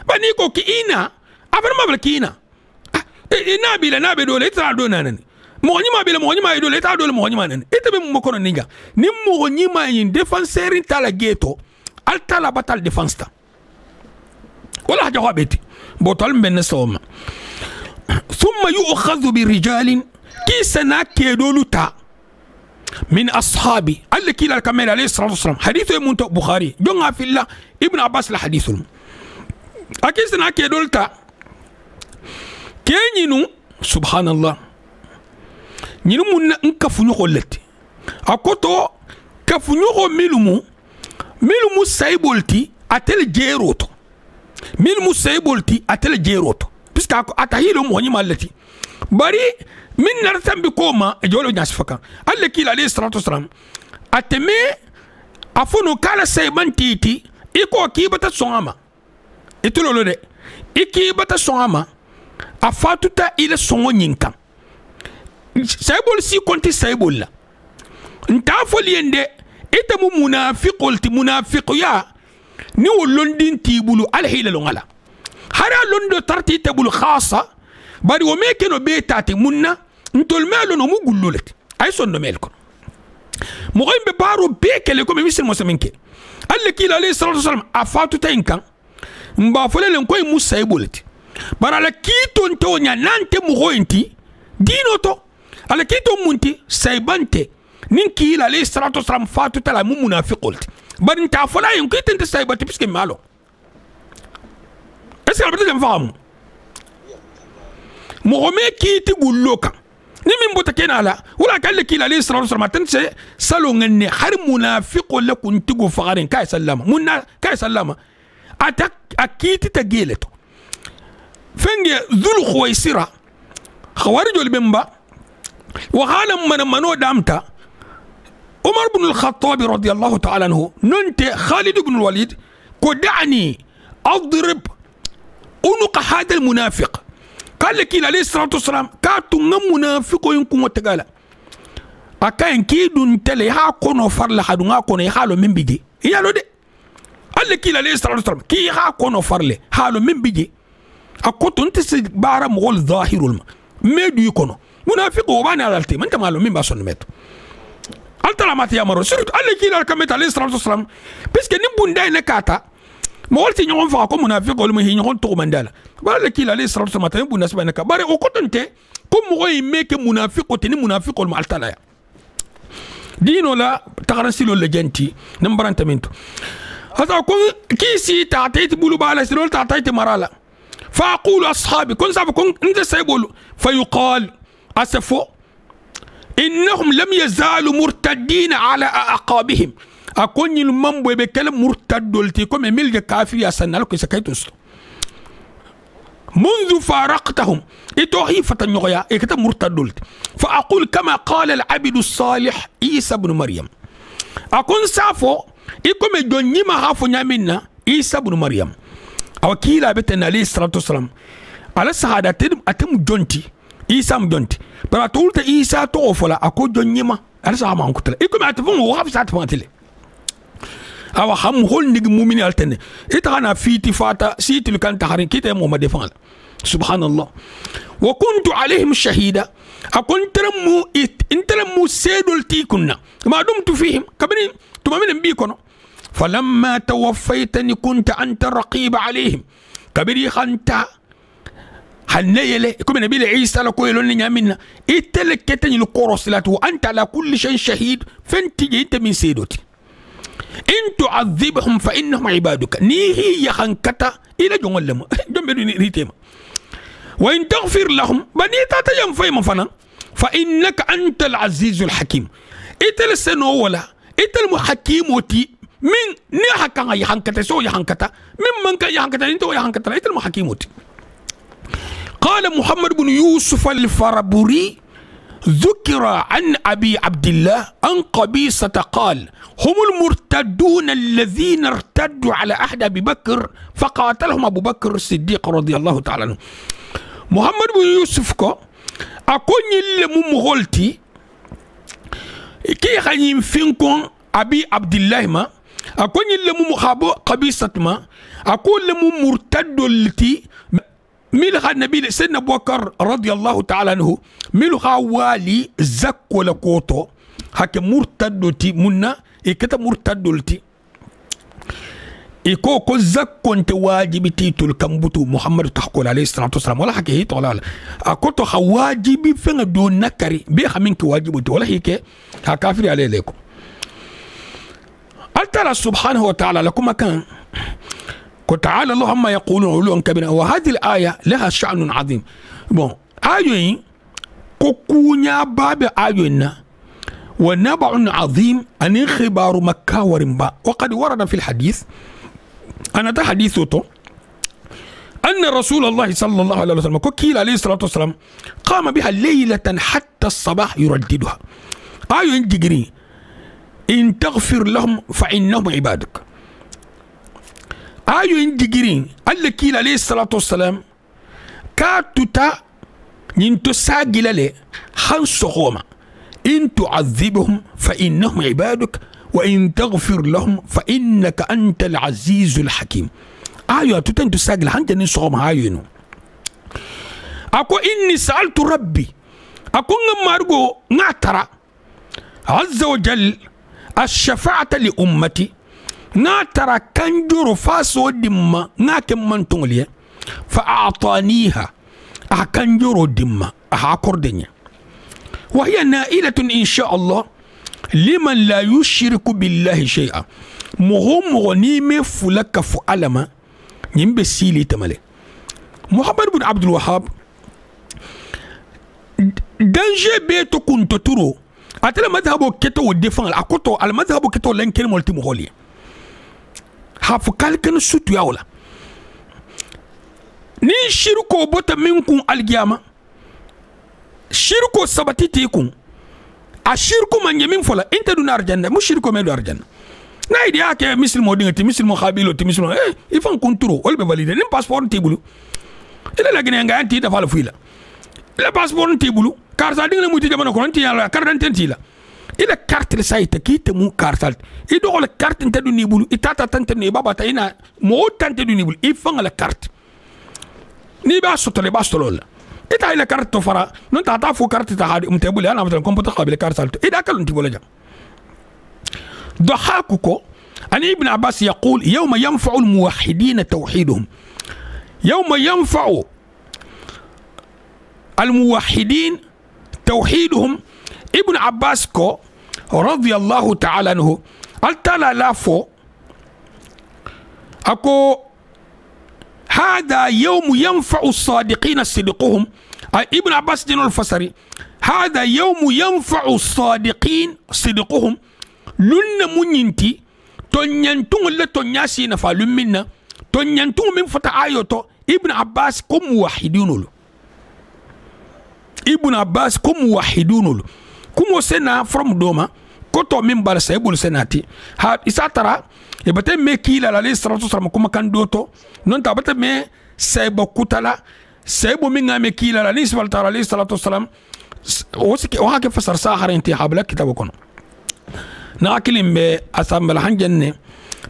bani ko ki ina abar mabla ki ina nabe dole ita do nanan mo nyima bele mo nyima dole ita dole mo nyima nan ita be mo kono ninga ni mo nyima yin défenseur tala geto alta la batal défense ta wala jawabeti botol men soma thumma yu'khadhu bi rijalin kisana kedoluta min ashabi allaki la kamel alayhi salatu wasalam hadithu munta bukhari jonga fillah ibn abbas la hadithul akisana kedolta kenyinu subhanallah nyinu mun nkafunyo koleti akoto kafunyo milumu saybolti atel jeroto milumu saybolti atel jeroto puisque atahilo mo nyima leti bari min nartambi koma jolo nyasfaka alle kila alayhi salatu wasalam ateme afono kala saybantiti iko kibata songama itulolo de ikibata songama afatuta ile songo nyinka saybol si konti saybol la nta foliende ite mu munafiqu ya ni wolondin tibulu alhila longala hara londo tarti tebulu khasa bari o meke no betati munna ntol melo no mugululati ay sonno melko mo gombe baro bekele ko misil mo semenke alle kila alayhi salatu wasalam afatuta inkan mba folelen koy musaybolati bara la kiton tonya nante mugointi dino to ala kiton munti saybante ninki ila alayhi salatu wasalam fatu tala mu munafiqulti bari nta fola yin kitin te saybante piske malo est-ce que albata famu mogome kiti gulloka ni min bota kenala wala kalle kila alayhi salatu wasalam tanse salo ngenne har munafiqul la kuntigo fagarin kay sallama munna kay sallama atak akiti tageleto fenge dhul khuwaisira khawarijul bimba wa halam man mano damta umar ibn al-khattab radiyallahu ta'ala anhu nunte khalid ibn al-walid ko da'ni adrib unuq hada al-munafiq قال لك عليه الصلاه والسلام كاتو منافقو ينكم وتقالا اكاين كيدون تلي ها كونو فرلا حدو ها كونو حالو من بيجي يالو دي قال لك عليه الصلاه والسلام كي ها كونو فرلي حالو من بيجي اكوتو انت بارا مغول ظاهر الما ميدو يكونو منافق وباني على التيم انت مالو مين باسون ميتو التلا مات يا مرو سيرت قال لك عليه الصلاه والسلام باسكو نيمبون داي نكاتا مولتي نيون فا كو منافق ولا مي نيون تو مندالا بار لك عليه الصلاه والسلام تي بو نسبه نكا بار او كوتنتي كوم موي ميك منافق تني منافق المالتلا دينو لا تغرسلو لجنتي نمبران تمنتو هذا كون كيسي تعطيت بولو بالا سلول تعطيت مرالا فأقول أصحابي كون صاحب كون انت سيقولوا فيقال أسفو إنهم لم يزالوا مرتدين على أعقابهم أكون المنبو بكلم مرتد دولتي كم ملجا كافر يا سنة لك سكيتوس منذ فارقتهم إتوهي فتنيغيا إكتا مرتد دولتي فأقول كما قال العبد الصالح عيسى بن مريم أكون سافو إكم جوني ما هافو نيامنا عيسى بن مريم أو كيلا بتنا عليه الصلاة والسلام على سهادة أتم جونتي عيسى مجونتي برا تقولت عيسى توفلا أكو جوني ما على سهامة أنكتلا إكم أتفهم وغاف ساتفانتلي أو هم هول نيج مؤمن التنة إتهانا في تفاتا سيت اللي كان تحرين كده مو مدفعل سبحان الله وكنت عليهم شهيدا أكون ترمو سيدولتي كنا ما دمت فيهم كبني تمامين بيكونوا فلما توفيتني كنت أنت الرقيب عليهم كبري خنتا هنيله كم نبي عيسى لكويلون نيامنا إتلكتني القرصلات وأنت على كل شيء شهيد فانت جيت من سيدوتي إن تعذبهم فإنهم عبادك نيهي يخنكتا إلى جملهم ريتيما وإن تغفر لهم بني تاتا ينفي مفنا فإنك أنت العزيز الحكيم إتل سنوولا إتل محكيموتي من نيحكا يخنكتا سو يخنكتا من كان يخنكتا انتو يخنكتا إتل محكيموتي قال محمد بن يوسف الفربري ذكر عن أبي عبد الله أن قبيصة قال هم المرتدون الذين ارتدوا على عهد أبي بكر فقاتلهم أبو بكر الصديق رضي الله تعالى عنه محمد بن يوسف كو أكون يلي مغولتي كي خانيم فينكم أبي عبد الله ما أكون يلي مخابو قبيصة ما أكون يلي مرتد التي ملخا النبي سيدنا أبو بكر رضي الله تعالى عنه ملخا والي زكو لكوتو هكي مرتدتي منا إكتا مرتدتي إكو كو زكو انت واجبي تيتو الكمبوتو محمد تحقول عليه الصلاة والسلام ولا حكي هيت ولا لا أكوتو خواجبي فين دون نكري بيخا منك واجبتي ولا هيك هكافري عليه لكم ألترى سبحانه وتعالى لكم مكان وتعالى الله عما يقولون علوا كبيرا وهذه الآية لها شأن عظيم بون آيوين كوكونيا باب آيوين ونبع عظيم أن خبار مكة ورمبا وقد ورد في الحديث أنا ده حديثه أن رسول الله صلى الله عليه وسلم كيل عليه الصلاة والسلام قام بها ليلة حتى الصباح يرددها آيوين جيجري إن تغفر لهم فإنهم عبادك ayo indigiri alle kila alayhi salatu wassalam ka tuta ninto sagilale han sohoma in tu'adhibhum fa innahum ibaduk wa in taghfir lahum fa innaka antal azizul hakim ayo tuta ninto sagila han janin sohoma ayo no ako inni sa'altu rabbi ako ngamargo ngatara azza wa jal ash-shafa'ata li ummati na tara kanjuru faso dimma na kemman tungliye fa a'taniha a kanjuru dimma a akordenya wa hiya na'ilatun insha Allah liman la yushriku billahi shay'a muhum ni me fulaka fu alama nyimbe sili tamale Muhammad ibn Abdul Wahhab danger beto kunto turo atala madhhabu keto wo defan akoto al madhhabu keto lenken molti moholi hafu kalkan sutu yawla ni shirko bota minkum algiyama shirko sabati tekun a shirko manje min fola inta dun arjanna mu shirko me do arjanna na idi ake muslimo dingati muslimo khabilo ti muslimo ifan kunturo olbe valide nim passeport tibulu ila la gene nga anti da fala fuila le passeport tibulu karta dinga muti jamana ko anti yalla karta tentila ila carte le sayta kite mu carte i do la carte nte du nibulu itata tante ne baba tayina mo tante du nibulu i fanga la carte ni ba sotole ba stolol ita ila carte to fara non ta fu carte ta hadi umtebuli ana matan computer qabila carte salto ida kalon ti wala jam ضحاككو عن ابن عباس يقول يوم ينفع الموحدين توحيدهم يوم ينفع الموحدين توحيدهم ابن عباس كو رضي الله تعالى عنه التلا لافو أكو هذا يوم ينفع الصادقين صدقهم. ابن عباس دين الفسري هذا يوم ينفع الصادقين صدقهم لن منينتي تنينتون اللي تنياسي نفعل منا تنينتون من فتا آيوتو ابن عباس كم موحدون له ابن عباس كم موحدون له كم سنة فرم دوما كتو من بارسا يقول سناتي ها إساترا يبتن مي كيلا عليه الصلاة والسلام كما كان دوتو نونتا بتن مي سيبو كتلا سيبو من مي كيلا عليه الصلاة والسلام وهاك فسر ساحر انتي حابلا كتابو كنو ناكلم بي أسامبل هنجن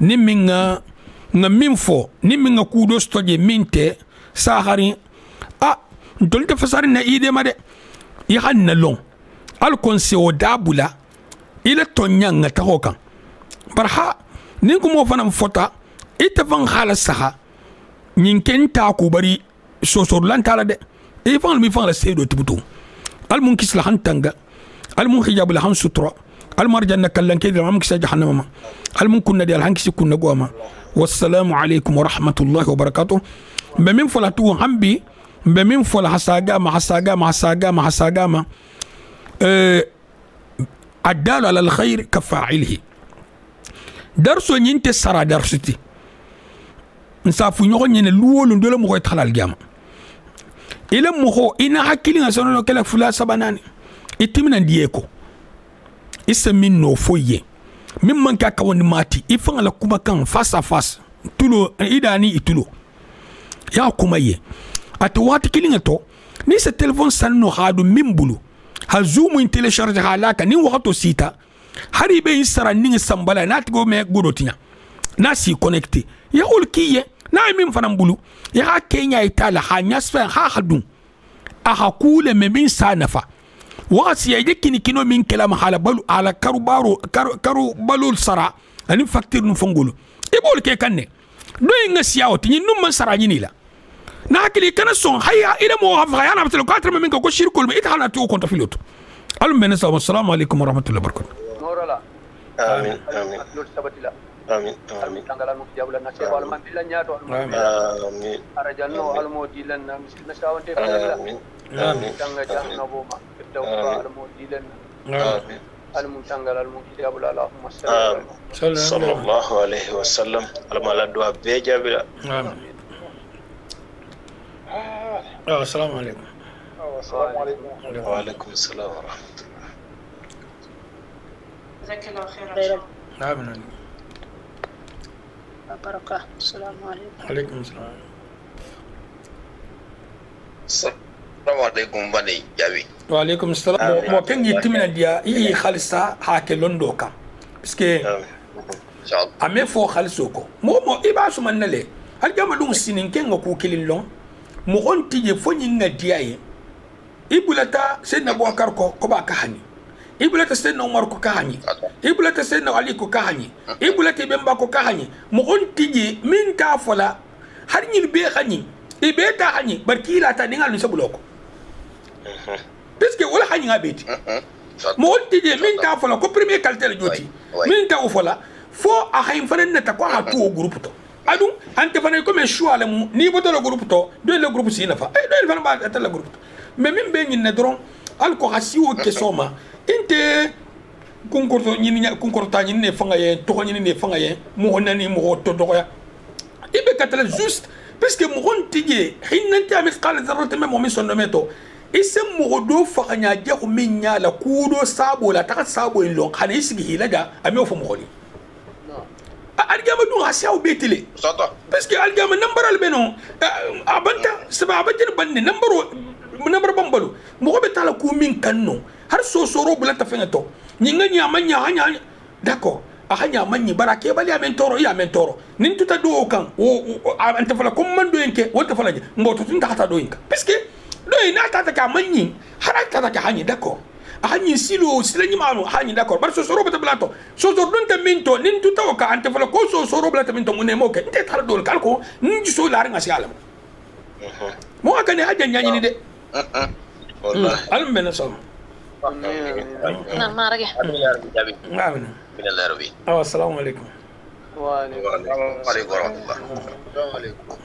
نمينا نمين فو نمينا كودوس توجي مينتي ساحرين ntolite fasari na ide ma de i hanna long al konse o dabula ila tonyanga ta hokan barha nin ko mo fanam fota ita van khala saha nin kenta ku bari sosor lan tala de e fan mi fan la sedo tubutu al mun kisla hantanga al mun hijab la han sutra al marjanna kallan kidi am kisa jahannama al mun kunna di al hankisi kunna goma wassalamu alaykum wa rahmatullahi wa barakatuh be min folatu hambi بمن فول حساجامة الدال على الخير كفاعله درسو نينت سرا درستي نسافو نيغو نين لولو دولا مخو يتخلال الجامع إلا مخو إنا حكيلين سنو كلا فلا سباناني إتمنا ديكو إسمين نو فويه ممن كاكاون ماتي إفن على كوما كان فاس فاس تلو إداني إتلو يا كومايه atuwati kilinga to ni se telefon sanno hadu mimbulu ha zoom in telecharge halaka ni wato sita hari be isara ni sambala na tigo me godotinya na si connecté ya ulkiye na min fanam bulu ya kenya itala ha nyasfa ha hadun aha kule me min sanafa wasi ya dikini kino min kalam hala balu ala karu balul sara ani facture nu fongulu e bol ke kanne do nga siawti ni num sara ni la nakili kana son haya ila mo hafa yana batelo katra min ko shirkul mi ithala tu konta filoto alum ben assalamu alaikum wa rahmatullahi wa barakatuh morala amin amin lor sabatila amin amin tangala mu jabla na se wal man bilan nyato amin arajanno almo dilan na misil na sawante fala amin amin tanga janna boma tawfa almo dilan amin almu tangala almo jabla allahumma sallallahu alaihi wasallam almala do be jabila amin السلام عليكم. السلام عليكم. وعليكم السلام ورحمة الله. جزاك الله خيرا. آمين. بركة. السلام عليكم. عليكم السلام. السلام عليكم بني جابي. وعليكم السلام. مو كان يتمنى ديا إيه خالصا هاك لندوكا. بسكي. إن شاء الله. أمي فو خالصوكو. مو إباسو من نلي. هل جام لون سنين كن غكو كلين لون. مغون تيجي فوني ندياي إبولتا سيدنا أبو بكر كوبا كهاني إبولتا سيدنا عمر كهاني إبولتا سيدنا علي كهاني إبولتا بمبا كهاني مغون تيجي من تافلا هرني البيخاني إبيتا هاني بركيلا تانينغال نسبلوكو بسكي ولا هاني غابيتي مغون تيجي من تافلا كو بريمير كالتير جوتي من تافلا فو أخاين فرن نتاكو هاتو غروبتو adu ante fana ko me choix le ni boto le groupe to do le groupe si na fa do le fana ba ta le groupe mais même be ni nedron al ko hasi o ke soma inte kunkorto ni kunkorta ni ne fanga ye to ni ne fanga ye mo honani mo to do ya ibe katala juste parce que mo hon tije hinanta misqal zarrat même mo son meto isem mo do fanya je ko minya la kudo sabo la ta sabo en long khani sigi hilaga ami fo mo kholi algama dun hasiyaw betile parce que algama number albeno abanta saba abajin banne number bambalu mo be tala ku min kanno har so soro bula ta fenga to nyinga nya manya hanya d'accord hanya manyi barake bali amen toro ya amen toro nin tuta do kan o anta fala kom man do enke wonta fala mboto tun ta do enka parce que do ina ta ka manyi har ta ka hanya d'accord hanyi silo silanyi manu hanyi d'accord bar so soro bata blato so so don ta minto nin tuta o ka ante fala ko so soro bata minto mune mo ke nte tar dol kalko nji so la nga siala mo aka ne hajja nyani ni de wallahi alum bena so نعم ما رجع نعم السلام عليكم وعليكم السلام ورحمة الله